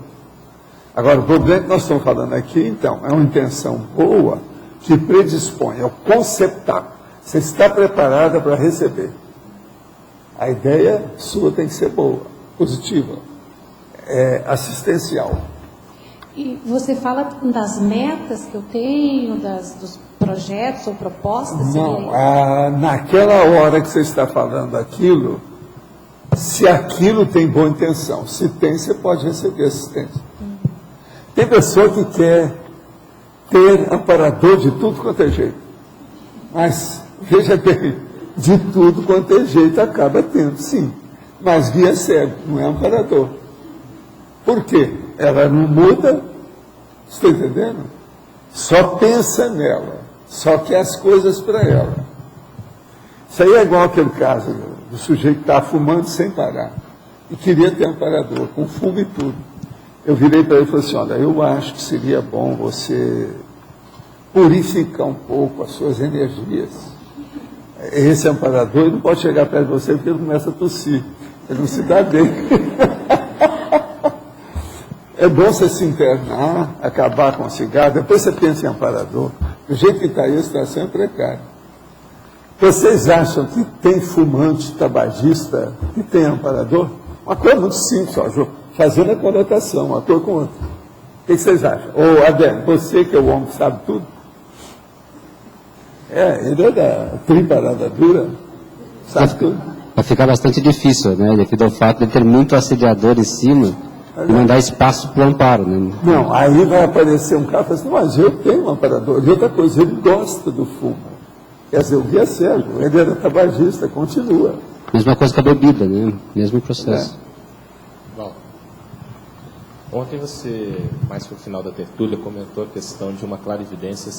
Agora, o problema que nós estamos falando aqui, então, é uma intenção boa que predispõe ao conceptar. Você está preparada para receber. A ideia sua tem que ser boa, positiva. Assistencial. E você fala das metas que eu tenho, dos projetos ou propostas? Não, naquela hora que você está falando aquilo, se aquilo tem boa intenção, se tem, você pode receber assistência. Tem pessoa que quer ter amparador de tudo quanto é jeito, mas, veja bem, de tudo quanto é jeito acaba tendo, sim, mas guia cego, não é amparador. Por quê? Ela não muda, está entendendo? Só pensa nela, só quer as coisas para ela. Isso aí é igual aquele caso do sujeito que estava fumando sem parar e queria ter amparador, com fumo e tudo. Eu virei para ele e falei assim, olha, eu acho que seria bom você purificar um pouco as suas energias. Esse amparador, ele não pode chegar perto de você porque ele começa a tossir, ele não se dá bem. É bom você se internar, acabar com o cigarro, depois você pensa em amparador. Do jeito que está aí, a situação é precária. Vocês acham que tem fumante, tabagista, que tem amparador? Uma coisa muito simples, ó, fazendo a conotação, uma coisa com outra. O que vocês acham? Ô, Adélio, você que é o homem que sabe tudo? Ele é da triparada dura, sabe tudo. Vai ficar bastante difícil, né? Devido ao fato de ter muito assediador em cima e não dar espaço para o amparo, né? Não, aí vai aparecer um cara e fala assim, mas eu tenho um amparador. E outra coisa, ele gosta do fumo. Quer dizer, o guia cego, ele era tabagista, continua. Mesma coisa com a bebida, né? Mesmo processo. Bom, ontem você, mais para o final da tertúlia, comentou a questão de uma clarividência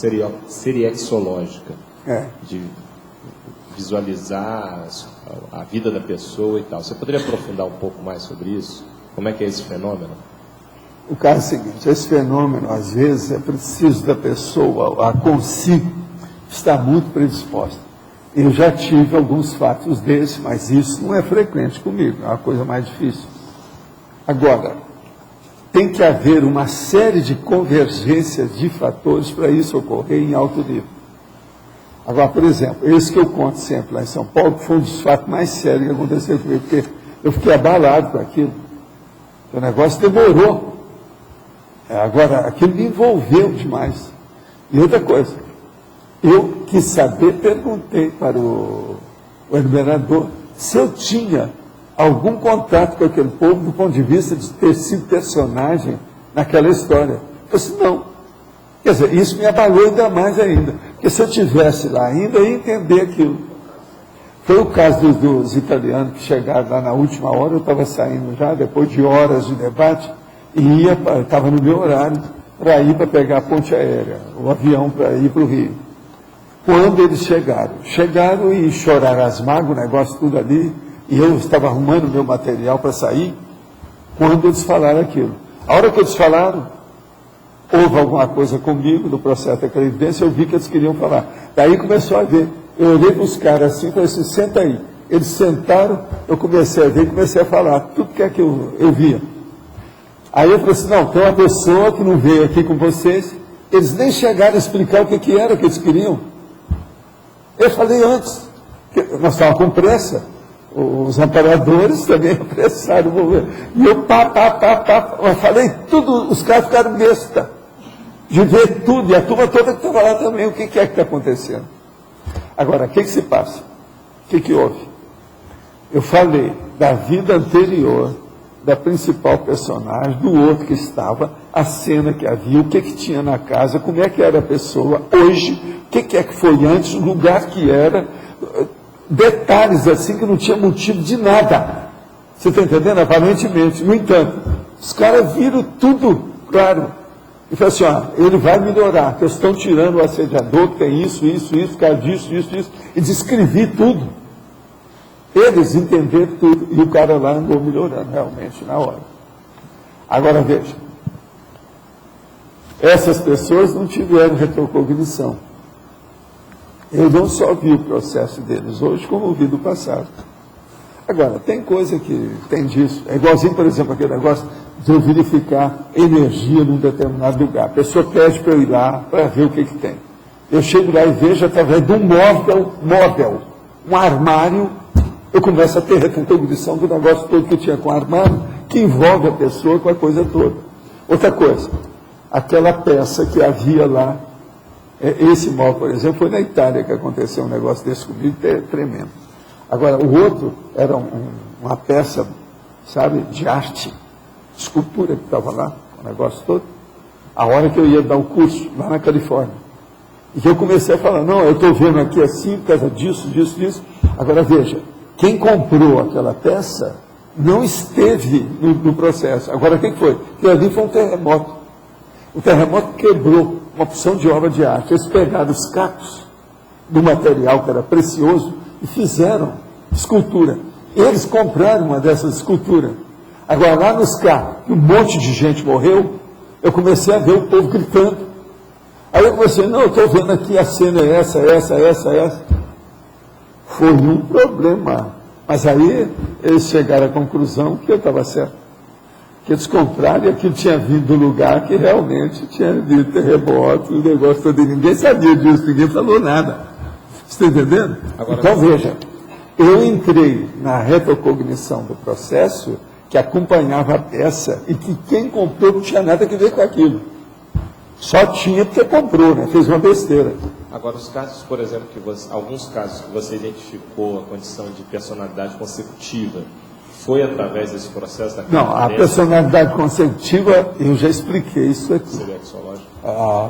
seriexológica. De visualizar a vida da pessoa e tal. Você poderia aprofundar um pouco mais sobre isso? Como é que é esse fenômeno? O caso é o seguinte, esse fenômeno, às vezes, é preciso da pessoa, a consigo, estar muito predisposta. Eu já tive alguns fatos desses, mas isso não é frequente comigo, é uma coisa mais difícil. Agora, tem que haver uma série de convergências de fatores para isso ocorrer em alto nível. Agora, por exemplo, esse que eu conto sempre lá em São Paulo, foi um dos fatos mais sérios que aconteceu comigo, porque eu fiquei abalado com aquilo. O negócio demorou. Agora, aquilo me envolveu demais. E outra coisa, eu quis saber, perguntei para o enumerador se eu tinha algum contato com aquele povo do ponto de vista de ter sido personagem naquela história. Eu disse, não. Quer dizer, isso me abalou ainda mais ainda. Porque se eu estivesse lá ainda, eu ia entender aquilo. Foi o caso dos italianos que chegaram lá na última hora, eu estava saindo já, depois de horas de debate, e estava no meu horário para ir para pegar a ponte aérea, o avião para ir para o Rio. Quando eles chegaram e choraram as mágoas, o negócio tudo ali, e eu estava arrumando meu material para sair, quando eles falaram aquilo. A hora que eles falaram, houve alguma coisa comigo no processo da Previdência, eu vi que eles queriam falar. Daí começou a ver. Eu olhei para os caras assim e falei assim, senta aí. Eles sentaram, eu comecei a ver e comecei a falar tudo que é que eu via. Aí eu falei assim, não, tem uma pessoa que não veio aqui com vocês, eles nem chegaram a explicar o que era que eles queriam. Eu falei antes, que nós estávamos com pressa, os amparadores também apressaram o governo. E eu eu falei tudo, os caras ficaram besta, de ver tudo, e a turma toda que estava lá também, o que é que está acontecendo? Agora, o que se passa? O que houve? Eu falei da vida anterior, da principal personagem, do outro que estava, a cena que havia, o que tinha na casa, como é que era a pessoa hoje, o que é que foi antes, o lugar que era, detalhes assim que não tinha motivo de nada. Você está entendendo? Aparentemente. No entanto, os caras viram tudo claro. E falaram assim, ele vai melhorar, que eles estão tirando o assediador, que tem isso, por causa disso. E descrevi tudo. Eles entenderam tudo, e o cara lá andou melhorando realmente na hora. Agora veja, essas pessoas não tiveram retrocognição. Eu não só vi o processo deles hoje, como vi do passado. Agora, tem coisa que tem disso. É igualzinho, por exemplo, aquele negócio de eu verificar energia num determinado lugar. A pessoa pede para eu ir lá para ver o que tem. Eu chego lá e vejo através de um móvel, um armário, eu começo a ter retrocognição do negócio todo que tinha com o armário, que envolve a pessoa com a coisa toda. Outra coisa, aquela peça que havia lá, esse móvel, por exemplo, foi na Itália que aconteceu um negócio desse comigo, tremendo. Agora, o outro era uma peça, sabe, de arte, escultura que estava lá, o negócio todo. A hora que eu ia dar o curso, lá na Califórnia. E que eu comecei a falar, não, eu estou vendo aqui assim, por causa disso. Agora, veja, quem comprou aquela peça não esteve no processo. Agora, o que foi? Aquilo ali foi um terremoto. O terremoto quebrou uma opção de obra de arte. Eles pegaram os cacos do material que era precioso e fizeram escultura. Eles compraram uma dessas esculturas. Agora, lá nos cacos, um monte de gente morreu, eu comecei a ver o povo gritando. Aí eu comecei, não, eu estou vendo aqui a cena é essa. Foi um problema. Mas aí eles chegaram à conclusão que eu estava certo. Que eles compraram e aquilo tinha vindo do lugar que realmente tinha havido terremoto, o negócio todo. Ninguém sabia disso, ninguém falou nada. Você está entendendo? Agora, então veja, eu entrei na retrocognição do processo que acompanhava a peça e que quem comprou não tinha nada a ver com aquilo. Só tinha porque comprou, né? Fez uma besteira. Agora, os casos, por exemplo, alguns casos que você identificou a condição de personalidade consecutiva, foi através desse processo da Não, a personalidade consecutiva, eu já expliquei isso aqui. Seria axológico?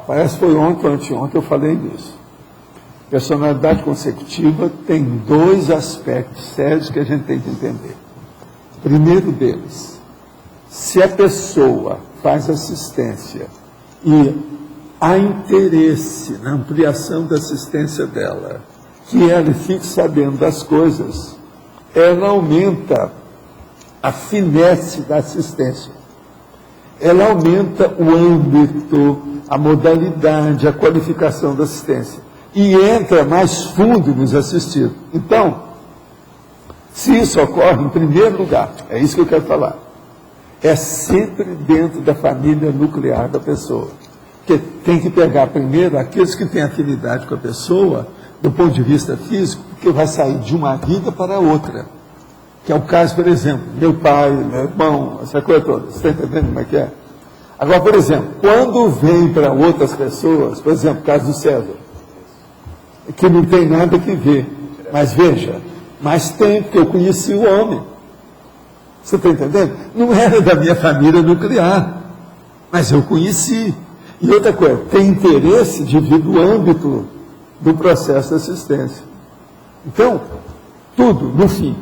Parece que foi ontem ou anteontem eu falei disso. Personalidade consecutiva tem dois aspectos sérios que a gente tem que entender. Primeiro deles, se a pessoa faz assistência e há interesse na ampliação da assistência dela, que ela fique sabendo das coisas, ela aumenta a finesse da assistência. ela aumenta o âmbito, a modalidade, a qualificação da assistência. E entra mais fundo nos assistidos. Então, se isso ocorre, em primeiro lugar, é isso que eu quero falar, é sempre dentro da família nuclear da pessoa. Porque tem que pegar primeiro aqueles que têm afinidade com a pessoa, do ponto de vista físico, porque vai sair de uma vida para outra. Que é o caso, por exemplo, meu pai, meu irmão, essa coisa toda. Você está entendendo como é que é? Agora, por exemplo, quando vem para outras pessoas, por exemplo, o caso do César, que não tem nada que ver, mas veja, mais tem, porque eu conheci o homem. Você está entendendo? Não era da minha família nuclear, mas eu conheci. E outra coisa, tem interesse devido ao âmbito do processo de assistência. Então, tudo, no fim,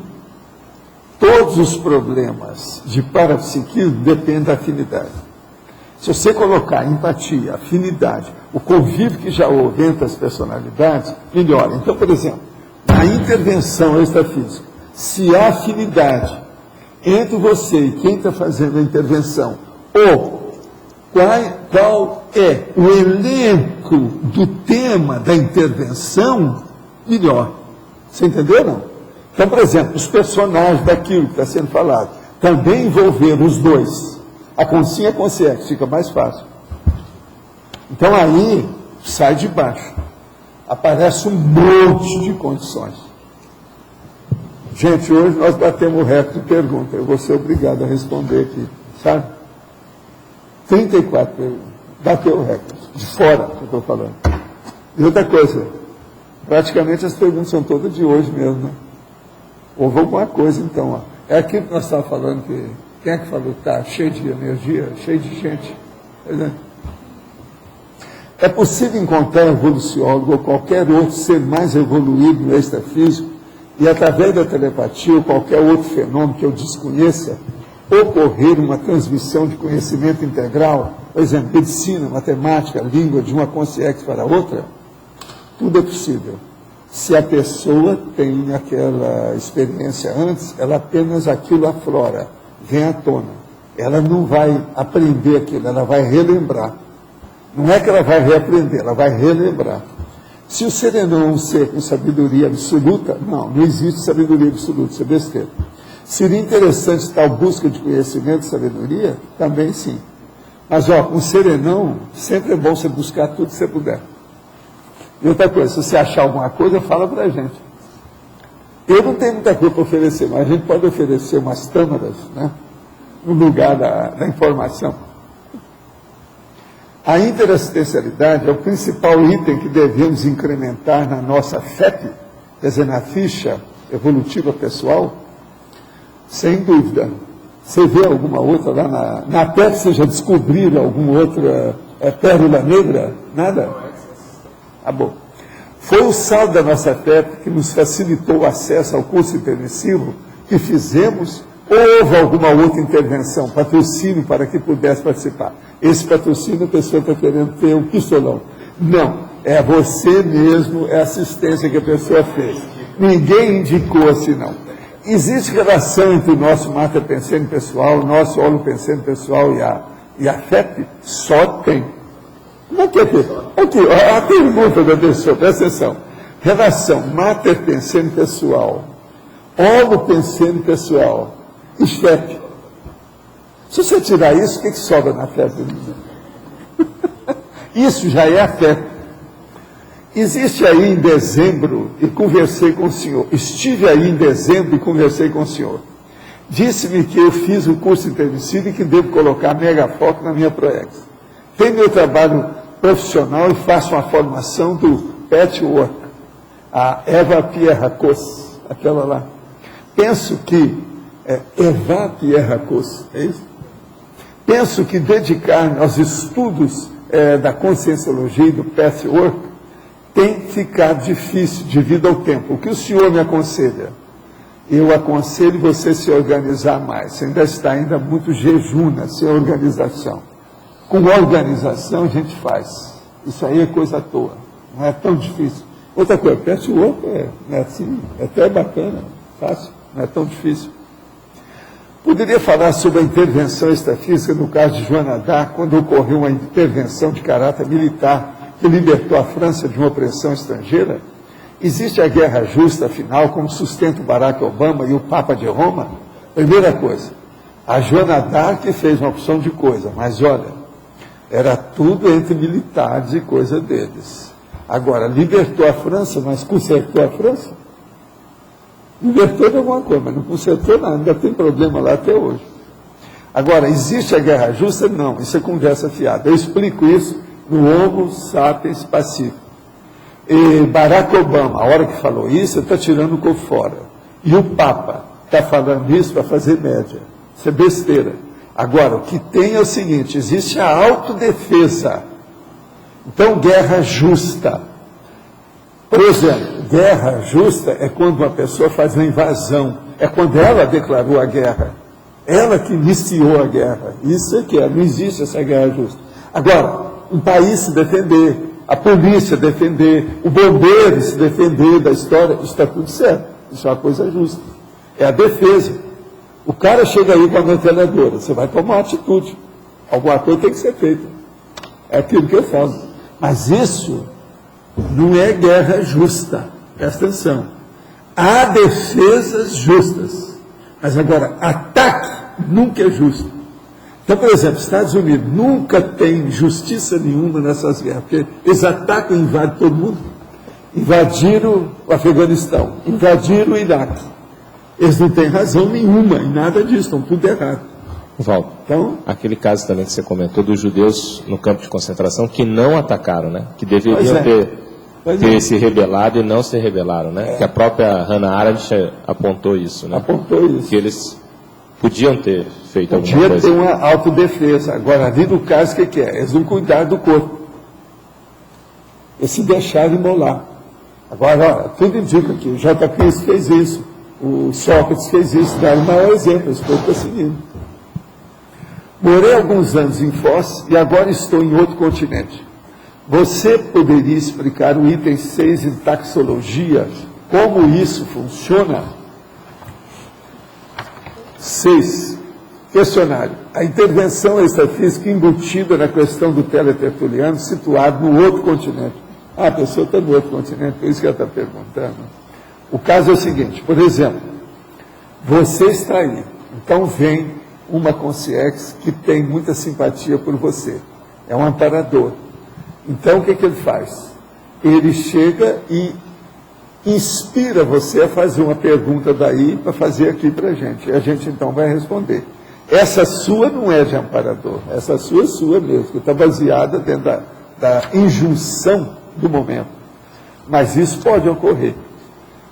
todos os problemas de parapsiquismo dependem da afinidade. Se você colocar empatia, afinidade, o convívio que já houve entre as personalidades, melhora. Então, por exemplo, na intervenção extrafísica, se há afinidade entre você e quem está fazendo a intervenção, ou qual é o elenco do tema da intervenção, melhor. Você entendeu, não? Então, por exemplo, os personagens daquilo que está sendo falado, também envolver os dois. A consciência e a consciência, fica mais fácil. Então aí, sai de baixo. Aparece um monte de condições. Gente, hoje nós batemos o recorde de perguntas. Eu vou ser obrigado a responder aqui, sabe? 34 perguntas. Bateu o recorde. De fora que eu estou falando. E outra coisa, praticamente as perguntas são todas de hoje mesmo, né? Houve alguma coisa, então, ó. É aquilo que nós estávamos falando que... Quem é que falou que está cheio de energia, cheio de gente? É possível encontrar um evoluciólogo ou qualquer outro ser mais evoluído no extrafísico e, através da telepatia ou qualquer outro fenômeno que eu desconheça, ocorrer uma transmissão de conhecimento integral, por exemplo, medicina, matemática, língua, de uma consciência para outra? Tudo é possível. Se a pessoa tem aquela experiência antes, ela apenas aquilo aflora, vem à tona. Ela não vai aprender aquilo, ela vai relembrar. Não é que ela vai reaprender, ela vai relembrar. Se o serenão é um ser com sabedoria absoluta, não existe sabedoria absoluta, isso é besteira. Seria interessante tal busca de conhecimento e sabedoria? Também sim. Mas, um serenão, sempre é bom você buscar tudo que você puder. E outra coisa, se você achar alguma coisa, fala para a gente. Eu não tenho muita coisa para oferecer, mas a gente pode oferecer umas tâmaras, né, no lugar da informação. A interassistencialidade é o principal item que devemos incrementar na nossa FEP, quer dizer, na ficha evolutiva pessoal, sem dúvida. Você vê alguma outra lá na FEP, você já descobriram alguma outra pérola negra? Nada? Ah, bom. Foi o saldo da nossa FEP que nos facilitou o acesso ao curso intermissivo que fizemos, ou houve alguma outra intervenção, patrocínio para que pudesse participar? Esse patrocínio a pessoa está querendo ter um pistolão. Não, é você mesmo, é a assistência que a pessoa fez. Ninguém indicou assim, não. Existe relação entre o nosso mater pensando pessoal, o nosso holo pensando pessoal e a FEP? Só tem. Como é que é ter? Aqui, a pergunta da pessoa, presta atenção. Relação mater pensando pessoal, holo pensando pessoal e FEP. Se você tirar isso, o que sobra na FEP? Isso já é a FEP. Existe aí em dezembro, e conversei com o senhor, estive aí em dezembro e conversei com o senhor. Disse-me que eu fiz o curso intermissivo e que devo colocar megafoco na minha proex. Tem meu trabalho profissional e faço uma formação do Patchwork, a Eva Pierre Cos, aquela lá. Penso que, Eva Pierre Cos, é isso? Penso que dedicar aos estudos da conscienciologia e do Patchwork tem ficado difícil devido ao tempo. O que o senhor me aconselha? Eu aconselho você se organizar mais. Você ainda está muito jejuna, sem organização. Com organização a gente faz. Isso aí é coisa à toa. Não é tão difícil. Outra coisa, patchwork é assim, é até bacana, fácil, não é tão difícil. Poderia falar sobre a intervenção extrafísica no caso de Joana d'Arc, quando ocorreu uma intervenção de caráter militar que libertou a França de uma opressão estrangeira? Existe a guerra justa, afinal, como sustenta o Barack Obama e o Papa de Roma? Primeira coisa, a Joana d'Arc fez uma opção de coisa, mas olha, era tudo entre militares e coisa deles. Agora, libertou a França, mas consertou a França? Libertou de alguma coisa, mas não consertou nada, ainda tem problema lá até hoje. Agora, existe a guerra justa? Não, isso é conversa fiada. Eu explico isso no Homo Sapiens Pacífico. E Barack Obama, a hora que falou isso, está tirando o corpo fora. E o Papa está falando isso para fazer média. Isso é besteira. Agora, o que tem é o seguinte, existe a autodefesa. Então, guerra justa. Por exemplo, guerra justa é quando uma pessoa faz uma invasão. É quando ela declarou a guerra. Ela que iniciou a guerra. Isso é que é, não existe essa guerra justa. Agora, um país se defender, a polícia defender, o bombeiro se defender da história, isso está tudo certo. Isso é uma coisa justa. É a defesa. O cara chega aí com a metralhadora, você vai tomar uma atitude. Alguma coisa tem que ser feita. É aquilo que eu falo. Mas isso não é guerra justa. Presta atenção. Há defesas justas. Mas agora, ataque nunca é justo. Então, por exemplo, Estados Unidos nunca tem justiça nenhuma nessas guerras, porque eles atacam e invadem todo mundo. Invadiram o Afeganistão, invadiram o Iraque. Eles não têm razão nenhuma em nada disso, estão tudo errado. Valdo, então, aquele caso também que você comentou dos judeus no campo de concentração que não atacaram, né? Que deveriam ter se rebelado e não se rebelaram, né? Que a própria Hannah Arendt apontou isso, né? Apontou isso. Que eles podiam ter feito alguma coisa. Podia ter uma autodefesa. Agora, ali no caso, o que é? Eles não cuidaram do corpo. Eles se deixaram imolar. Agora, olha, tudo indica que o J. Cristo fez isso, o Sócrates fez isso, dá o maior exemplo, esse povo está seguindo. Morei alguns anos em Foz e agora estou em outro continente. Você poderia explicar o item 6 em taxologia, como isso funciona? 6. Questionário. A intervenção extrafísica embutida na questão do teletertuliano situado no outro continente. Ah, a pessoa está no outro continente, por isso que ela está perguntando. O caso é o seguinte, por exemplo, você está aí, então vem uma consciência que tem muita simpatia por você, é um amparador. Então o que ele faz? Ele chega e inspira você a fazer uma pergunta daí para fazer aqui para a gente, e a gente então vai responder. Essa sua não é de amparador, essa sua é sua mesmo, que está baseada dentro da injunção do momento. Mas isso pode ocorrer.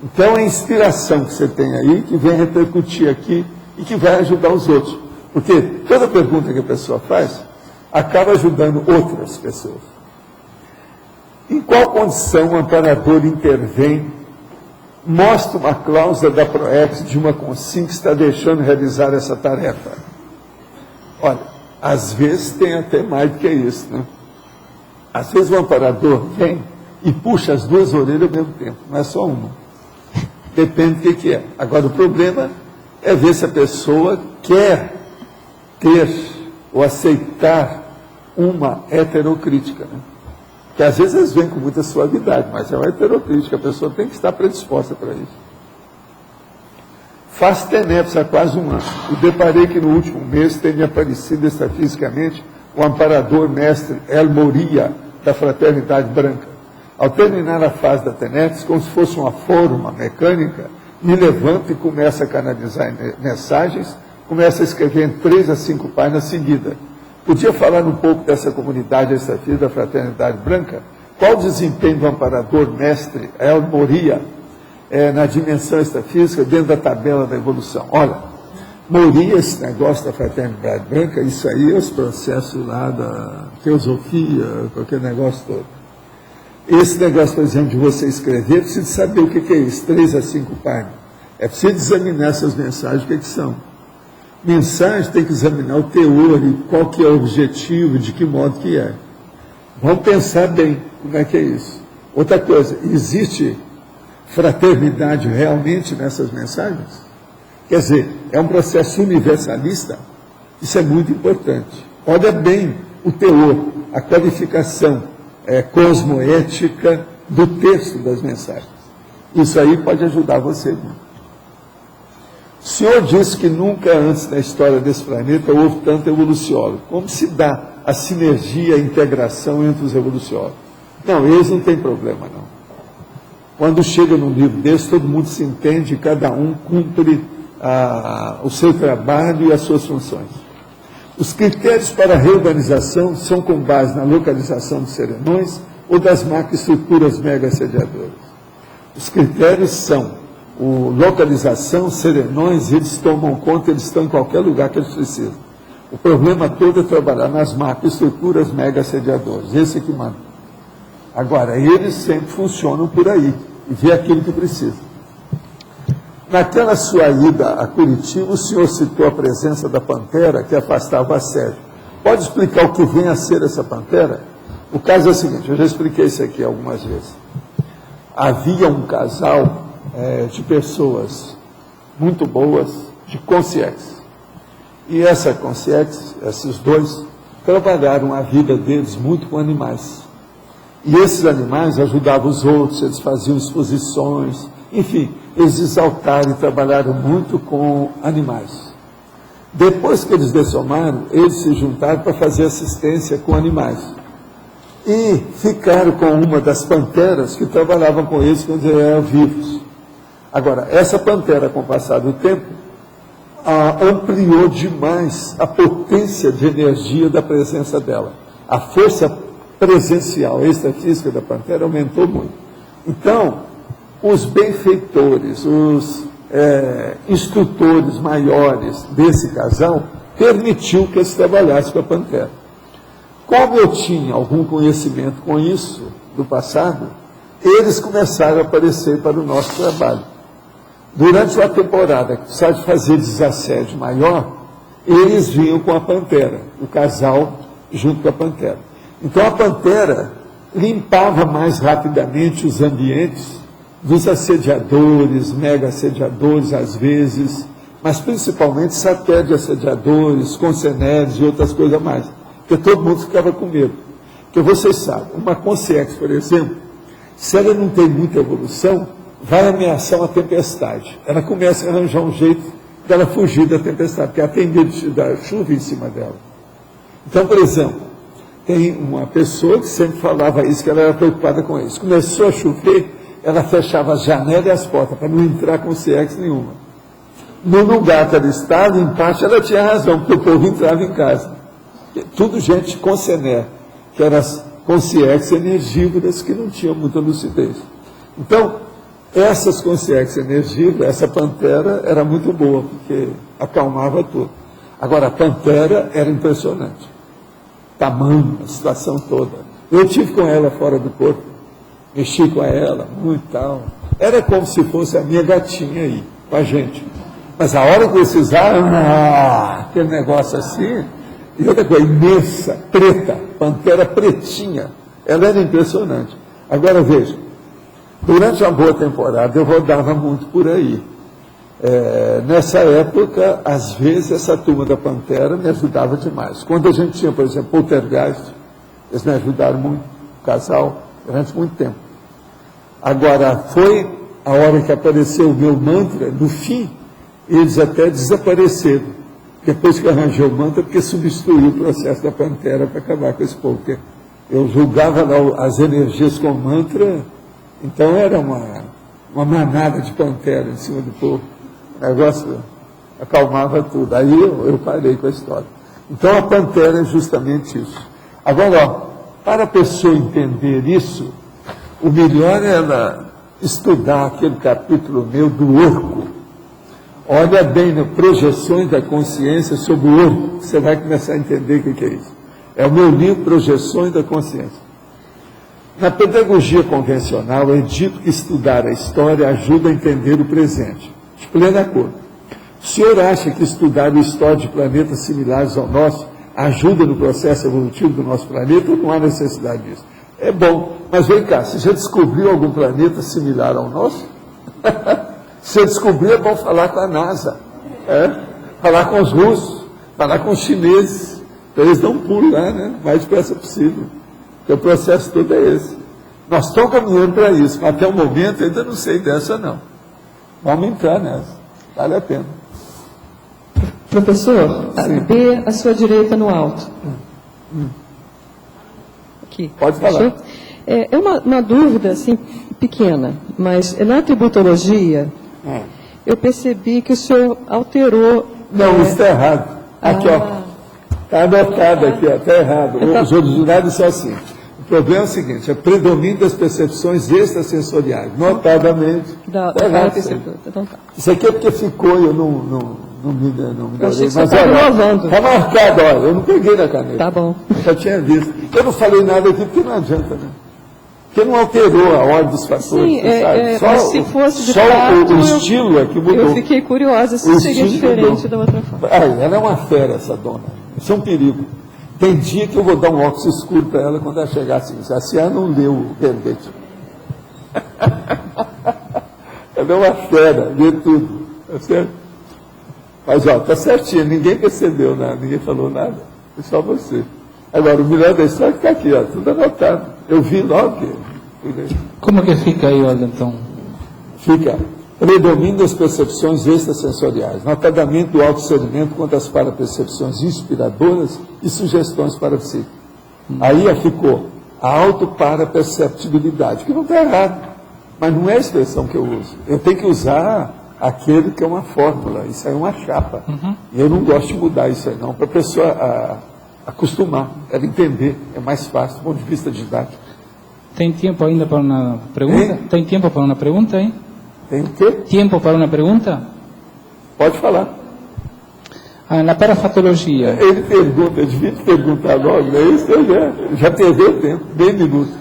Então, é a inspiração que você tem aí, que vem repercutir aqui e que vai ajudar os outros. Porque toda pergunta que a pessoa faz, acaba ajudando outras pessoas. Em qual condição o amparador intervém, mostra uma cláusula da PROEX de uma consim que está deixando realizar essa tarefa? Olha, às vezes tem até mais do que isso, né? Às vezes o amparador vem e puxa as duas orelhas ao mesmo tempo, não é só uma. Depende do que é. Agora, o problema é ver se a pessoa quer ter ou aceitar uma heterocrítica, né? Porque às vezes eles vêm com muita suavidade, mas é uma heterocrítica, a pessoa tem que estar predisposta para isso. Faço TENEPS há quase um ano e deparei que no último mês tem me aparecido extrafisicamente o amparador mestre El Moria, da Fraternidade Branca. Ao terminar a fase da TENEPS, como se fosse uma forma mecânica, me levanto e começo a canalizar mensagens, começo a escrever em 3 a 5 páginas seguidas. Podia falar um pouco dessa comunidade extrafísica da Fraternidade Branca? Qual o desempenho do amparador mestre El Moria na dimensão extrafísica dentro da tabela da evolução? Olha, Moria, esse negócio da Fraternidade Branca, isso aí é os processos lá da teosofia, qualquer negócio todo. Esse negócio, por exemplo, de você escrever, precisa saber o que é isso, 3 a 5 páginas. É preciso examinar essas mensagens, o que são. Mensagem tem que examinar o teor, e qual que é o objetivo, de que modo que é. Vamos pensar bem como é que é isso. Outra coisa, existe fraternidade realmente nessas mensagens? Quer dizer, é um processo universalista. Isso é muito importante. Olha bem o teor, a qualificação cosmoética do texto das mensagens. Isso aí pode ajudar você. O senhor disse que nunca antes na história desse planeta houve tanto evoluciólogo. Como se dá a sinergia, a integração entre os evoluciólogos? Não, eles não têm problema, não. Quando chega num livro desse, todo mundo se entende, cada um cumpre o seu trabalho e as suas funções. Os critérios para a reorganização são com base na localização dos serenões ou das macroestruturas mega-assediadoras. Os critérios são localização, serenões, eles tomam conta, eles estão em qualquer lugar que eles precisam. O problema todo é trabalhar nas macroestruturas mega-assediadoras, esse é que manda. Agora, eles sempre funcionam por aí e vê aquilo que precisa. Naquela sua ida a Curitiba, o senhor citou a presença da pantera que afastava o assédio. Pode explicar o que vem a ser essa pantera? O caso é o seguinte, eu já expliquei isso aqui algumas vezes. Havia um casal de pessoas muito boas, de concierges. E essa concierges, esses dois, trabalharam a vida deles muito com animais. E esses animais ajudavam os outros, eles faziam exposições, enfim, eles exaltaram e trabalharam muito com animais. Depois que eles dessomaram, eles se juntaram para fazer assistência com animais. E ficaram com uma das panteras que trabalhavam com eles quando eles eram vivos. Agora, essa pantera, com o passar do tempo, ampliou demais a potência de energia da presença dela. A força presencial, extrafísica da pantera aumentou muito. Então, os benfeitores, os instrutores maiores desse casal, permitiu que eles trabalhassem com a pantera. Como eu tinha algum conhecimento com isso do passado, eles começaram a aparecer para o nosso trabalho. Durante uma temporada que precisava de fazer desassédio maior, eles vinham com a pantera, o casal junto com a pantera. Então a pantera limpava mais rapidamente os ambientes dos assediadores, mega assediadores às vezes, mas principalmente satélite assediadores, concierges e outras coisas mais, porque todo mundo ficava com medo. Porque vocês sabem, uma concierge, por exemplo, se ela não tem muita evolução, vai ameaçar uma tempestade. Ela começa a arranjar um jeito de ela fugir da tempestade, porque ela tem medo de dar chuva em cima dela. Então, por exemplo, tem uma pessoa que sempre falava isso, que ela era preocupada com isso. Começou a chover, ela fechava as janelas e as portas, para não entrar com CX nenhuma. No lugar que ela estava, em parte, ela tinha razão, porque o povo entrava em casa. Tudo gente com sené, que eram as concierges energívoras que não tinham muita lucidez. Então, essas concierges energívoras, essa pantera era muito boa, porque acalmava tudo. Agora, a pantera era impressionante. Tamanho, a situação toda. Eu tive com ela fora do corpo, mexi com ela, muito tal. Era como se fosse a minha gatinha aí, com a gente. Mas a hora que precisava, aquele negócio assim, e outra coisa, imensa, preta, pantera pretinha. Ela era impressionante. Agora veja, durante uma boa temporada eu rodava muito por aí. Nessa época, às vezes, essa turma da pantera me ajudava demais. Quando a gente tinha, por exemplo, poltergeist, eles me ajudaram muito, o casal, durante muito tempo. Agora, foi a hora que apareceu o meu mantra, no fim, eles até desapareceram. Depois que eu arranjei o mantra, porque substituiu o processo da pantera para acabar com esse povo. Porque eu julgava lá as energias com o mantra, então era uma manada de pantera em cima do povo. O negócio acalmava tudo. Aí eu parei com a história. Então a pantera é justamente isso. Agora, ó, para a pessoa entender isso, o melhor é ela estudar aquele capítulo meu do orco. Olha bem nas projeções da consciência sobre o orco, você vai começar a entender o que é isso. É o meu livro Projeções da Consciência. Na pedagogia convencional é dito que estudar a história ajuda a entender o presente. De pleno acordo. O senhor acha que estudar a história de planetas similares ao nosso ajuda no processo evolutivo do nosso planeta ou não há necessidade disso? É bom, mas vem cá, você já descobriu algum planeta similar ao nosso? Se eu descobrir, é bom falar com a NASA. Falar com os russos, falar com os chineses, para eles dar um pulo lá, né? O mais depressa possível. Porque o processo todo é esse. Nós estamos caminhando para isso, mas até o momento ainda não sei dessa não. Vamos entrar nessa, vale a pena. Professor, B à sua direita no alto. Aqui. Pode falar. É uma dúvida assim, pequena, mas na tributologia, eu percebi que o senhor alterou... Não, isso está errado. Aqui, ó. Está anotado aqui, ó. Está errado. Os originários são assim. O problema é o seguinte, é predomínio das percepções extrasensoriais. Notadamente. Isso aqui é porque ficou, eu não me dei. Mas olha, está marcado, olha, eu não peguei na caneta. Tá bom. Eu já tinha visto. Eu não falei nada aqui porque não adianta, né? Porque não alterou a ordem dos fatores. Sim, só se fosse de só fato, o estilo é que mudou. Eu fiquei curiosa se seria diferente da outra forma. Ela é uma fera, essa dona. Isso é um perigo. Tem dia que eu vou dar um óculos escuro para ela quando ela chegar assim. Se ela não leu o verbete. Ela é uma fera, vê tudo. Tá certo? Mas, ó, tá certinho. Ninguém percebeu nada, ninguém falou nada. É só você. Agora, o melhor da história está aqui, ó, tudo anotado. Eu vi logo que... Como que fica aí, olha, então? Fica. Predomínio das percepções extrasensoriais, notadamente do autodiscernimento quanto às parapercepções inspiradoras e sugestões parapsíquicas. Aí ficou a autoparaperceptibilidade, que não está errado, mas não é a expressão que eu uso. Eu tenho que usar aquele que é uma fórmula, isso aí é uma chapa. E eu não gosto de mudar isso aí não, para a pessoa acostumar, ela entender, é mais fácil do ponto de vista didático. Tem tempo ainda para uma pergunta? Tem tempo para uma pergunta, hein? Tem o quê? Tempo para uma pergunta? Pode falar. Na parafatologia. Ele pergunta, eu devia te perguntar logo, é isso? Já perdeu tempo, bem minuto.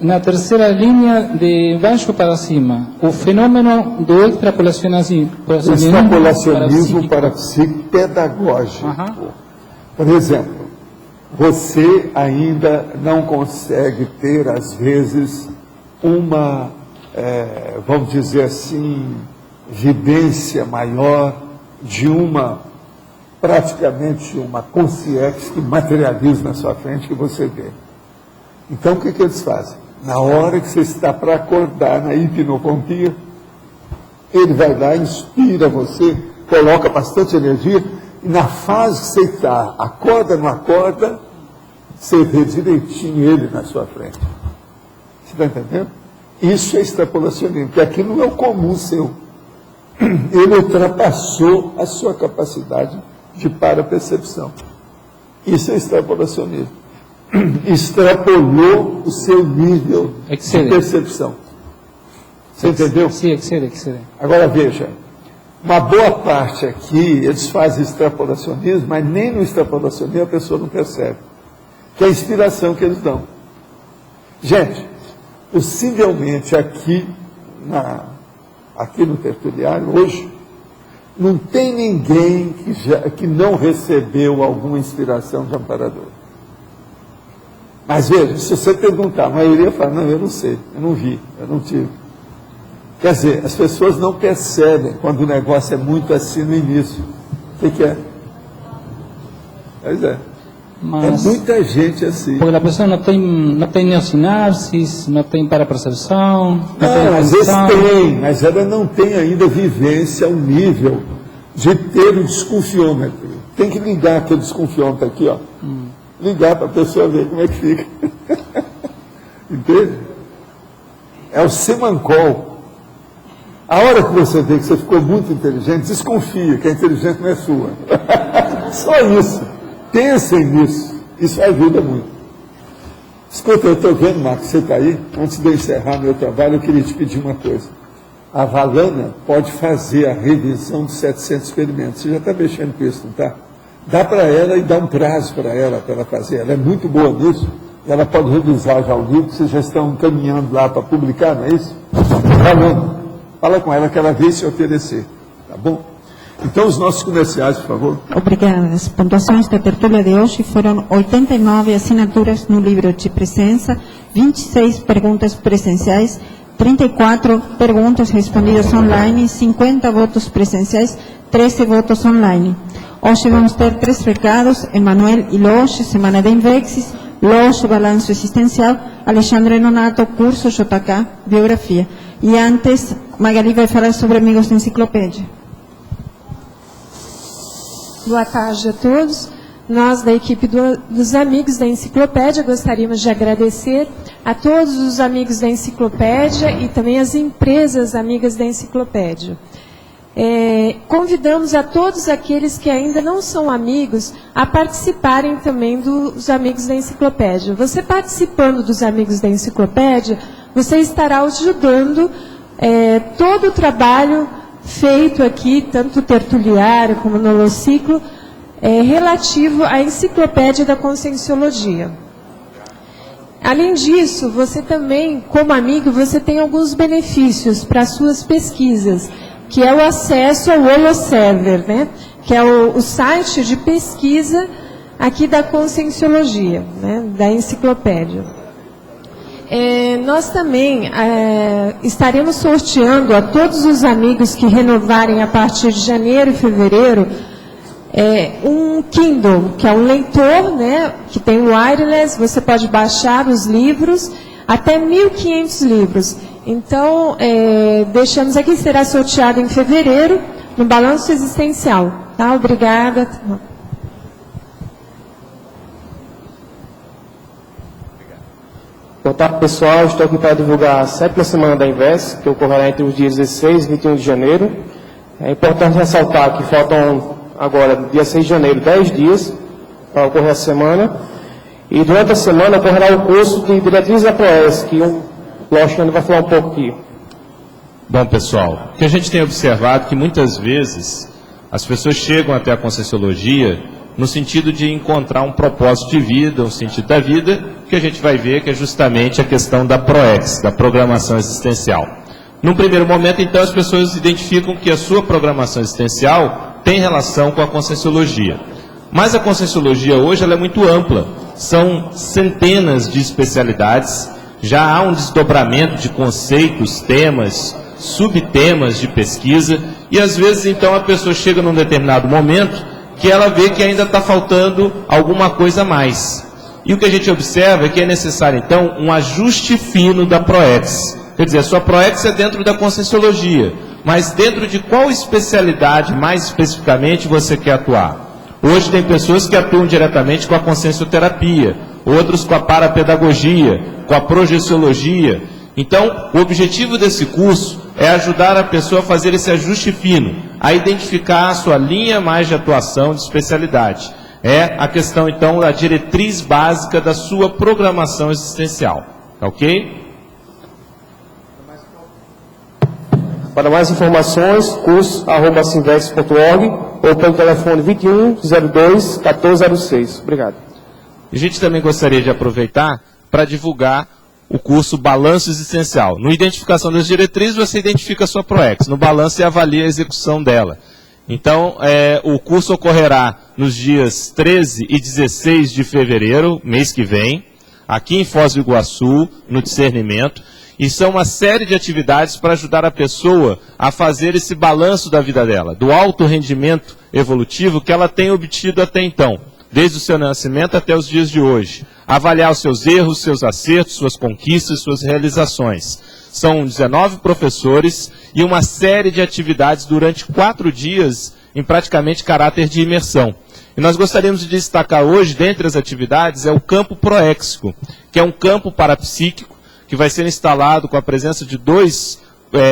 Na terceira linha, de baixo para cima, o fenômeno do extrapolacionismo parapsíquico pedagógico. Por exemplo, você ainda não consegue ter, às vezes, uma, vamos dizer assim, vivência maior de praticamente uma consciência que materializa na sua frente, que você vê. Então, o que eles fazem? Na hora que você está para acordar na hipnopompia, ele vai lá, inspira você, coloca bastante energia, e na fase que você está, acorda, não acorda, você vê direitinho ele na sua frente. Você está entendendo? Isso é extrapolacionismo, porque aqui não é o comum seu. Ele ultrapassou a sua capacidade de parapercepção. Isso é extrapolacionismo. Extrapolou o seu nível de percepção. Você entendeu? Sim, excelente. Agora veja, uma boa parte aqui, eles fazem extrapolacionismo, mas nem no extrapolacionismo a pessoa não percebe. Que é a inspiração que eles dão. Gente, possivelmente aqui no tertuliário, hoje, não tem ninguém que não recebeu alguma inspiração de amparador. Mas veja, se você perguntar, a maioria fala, não, eu não sei, eu não vi, eu não tive. Quer dizer, as pessoas não percebem quando o negócio é muito assim no início. O que é? Pois é. Mas, é muita gente assim. Porque a pessoa não tem neosinapsis, não tem parapercepção. Não, às vezes tem, mas ela não tem ainda vivência ao nível de ter o desconfiômetro. Tem que ligar aquele desconfiômetro aqui, ó. Ligar para a pessoa ver como é que fica. Entende? É o semancol. A hora que você vê que você ficou muito inteligente, desconfia que a inteligência não é sua. Só isso. Pensem nisso. Isso ajuda muito. Escuta, eu estou vendo, Marcos, você está aí? Antes de eu encerrar meu trabalho, eu queria te pedir uma coisa. A Valana pode fazer a revisão dos 700 experimentos. Você já está mexendo com isso, não está? Dá para ela e dá um prazo para ela fazer. Ela é muito boa nisso. Ela pode revisar já o livro, que vocês já estão encaminhando lá para publicar, não é isso? Valana, fala com ela que ela veio se oferecer. Tá bom? Então, os nossos comerciais, por favor. Obrigada. As pontuações da tertúlia de hoje foram 89 assinaturas no livro de presença, 26 perguntas presenciais, 34 perguntas respondidas online, 50 votos presenciais, 13 votos online. Hoje vamos ter 3 recados: Emanuel e Loche, Semana de Invexis, Loche, Balanço Existencial, Alexandre Nonato, Curso JK, Biografia. E antes, Magali vai falar sobre Amigos da Enciclopédia. Boa tarde a todos. Nós, da equipe dos Amigos da Enciclopédia, gostaríamos de agradecer a todos os amigos da Enciclopédia e também as empresas amigas da Enciclopédia. Convidamos a todos aqueles que ainda não são amigos a participarem também dos Amigos da Enciclopédia. Você participando dos Amigos da Enciclopédia, você estará ajudando todo o trabalho feito aqui, tanto tertuliário como no holociclo, relativo à Enciclopédia da Conscienciologia. Além disso, você também, como amigo, você tem alguns benefícios para as suas pesquisas, que é o acesso ao Holoserver, né? Que é o site de pesquisa aqui da Conscienciologia, né? Da Enciclopédia. Nós também estaremos sorteando a todos os amigos que renovarem a partir de janeiro e fevereiro um Kindle, que é um leitor, né, que tem wireless, você pode baixar os livros, até 1.500 livros. Então, deixamos aqui, será sorteado em fevereiro, no Balanço Existencial. Tá? Obrigada. Boa tarde, pessoal. Estou aqui para divulgar a 7ª Semana da Invest, que ocorrerá entre os dias 16 e 21 de janeiro. É importante ressaltar que faltam agora, dia 6 de janeiro, 10 dias para ocorrer a semana. E durante a semana ocorrerá o curso de Diretrizes da ProES, que o Loche vai falar um pouco aqui. Bom, pessoal, o que a gente tem observado é que muitas vezes as pessoas chegam até a Conscienciologia no sentido de encontrar um propósito de vida, um sentido da vida, que a gente vai ver que é justamente a questão da ProEx, da programação existencial. Num primeiro momento, então, as pessoas identificam que a sua programação existencial tem relação com a Conscienciologia. Mas a Conscienciologia hoje ela é muito ampla, são centenas de especialidades, já há um desdobramento de conceitos, temas, subtemas de pesquisa, e às vezes então a pessoa chega num determinado momento que ela vê que ainda está faltando alguma coisa a mais. E o que a gente observa é que é necessário então um ajuste fino da ProEx. Quer dizer, a sua ProEx é dentro da Conscienciologia, mas dentro de qual especialidade mais especificamente você quer atuar? Hoje tem pessoas que atuam diretamente com a consciencioterapia, outros com a parapedagogia, com a projeciologia. Então, o objetivo desse curso é ajudar a pessoa a fazer esse ajuste fino, a identificar a sua linha mais de atuação, de especialidade. É a questão, então, da diretriz básica da sua programação existencial. Tá ok? Para mais informações, curso@sinvex.org ou pelo telefone 2102-1406. Obrigado. A gente também gostaria de aproveitar para divulgar o curso Balanço Existencial. No Identificação das Diretrizes, você identifica a sua ProEx. No Balanço, você avalia a execução dela. Então, o curso ocorrerá nos dias 13 e 16 de fevereiro, mês que vem, aqui em Foz do Iguaçu, no Discernimento. E são uma série de atividades para ajudar a pessoa a fazer esse balanço da vida dela, do alto rendimento evolutivo que ela tem obtido até então, desde o seu nascimento até os dias de hoje. Avaliar os seus erros, seus acertos, suas conquistas, suas realizações. São 19 professores e uma série de atividades durante 4 dias em praticamente caráter de imersão. E nós gostaríamos de destacar hoje, dentre as atividades, o campo proéxico, que é um campo parapsíquico, que vai ser instalado com a presença de 2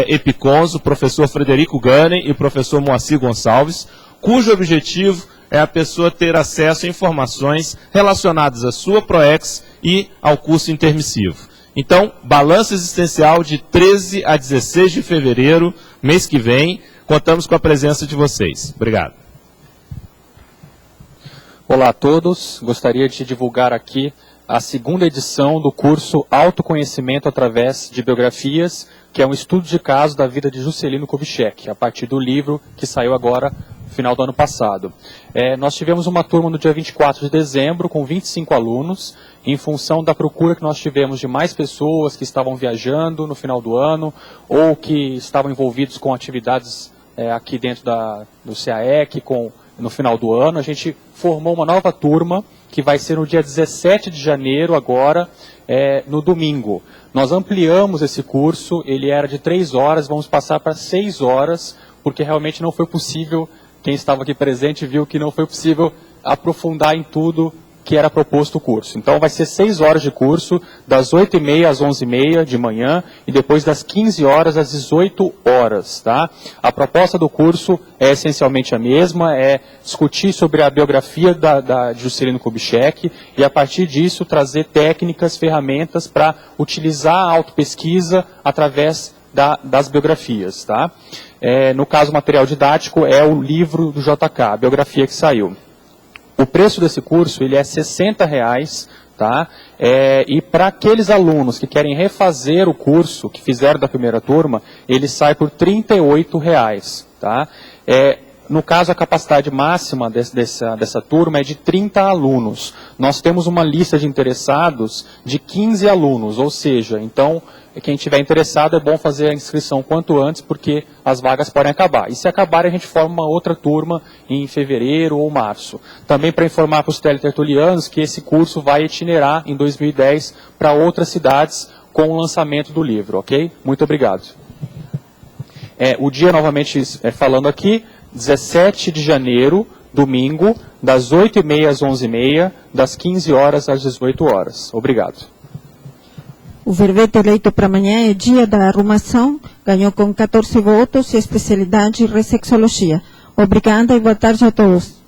epicons, o professor Frederico Ganem e o professor Moacir Gonçalves, cujo objetivo é a pessoa ter acesso a informações relacionadas à sua ProEx e ao curso intermissivo. Então, balanço existencial de 13 a 16 de fevereiro, mês que vem, contamos com a presença de vocês. Obrigado. Olá a todos, gostaria de divulgar aqui a 2ª edição do curso Autoconhecimento através de Biografias, que é um estudo de caso da vida de Juscelino Kubitschek, a partir do livro que saiu agora final do ano passado. Nós tivemos uma turma no dia 24 de dezembro com 25 alunos, em função da procura que nós tivemos de mais pessoas que estavam viajando no final do ano ou que estavam envolvidos com atividades aqui dentro do CAEC no final do ano. A gente formou uma nova turma que vai ser no dia 17 de janeiro agora, no domingo. Nós ampliamos esse curso, ele era de 3 horas, vamos passar para 6 horas, porque realmente não foi possível, quem estava aqui presente viu que não foi possível aprofundar em tudo que era proposto o curso. Então vai ser 6 horas de curso, das 8h30 às 11h30 de manhã, e depois das 15 horas às 18 horas. Tá? A proposta do curso é essencialmente a mesma, é discutir sobre a biografia de Juscelino Kubitschek, e a partir disso trazer técnicas, ferramentas para utilizar a autopesquisa através das biografias. Tá? No caso, o material didático é o livro do JK, a biografia que saiu. O preço desse curso ele é R$ 60, tá? E para aqueles alunos que querem refazer o curso, que fizeram da primeira turma, ele sai por R$ 38. Tá? No caso, a capacidade máxima dessa turma é de 30 alunos. Nós temos uma lista de interessados de 15 alunos, ou seja, então, quem estiver interessado é bom fazer a inscrição quanto antes, porque as vagas podem acabar. E se acabar, a gente forma uma outra turma em fevereiro ou março. Também para informar para os teletertulianos que esse curso vai itinerar em 2010 para outras cidades com o lançamento do livro, ok? Muito obrigado. O dia, novamente falando aqui, 17 de janeiro, domingo, das 8h30 às 11h30, das 15 horas às 18 horas. Obrigado. O verbete eleito para amanhã é Dia da Arrumação, ganhou com 14 votos e especialidade em ressexologia. Obrigada e boa tarde a todos.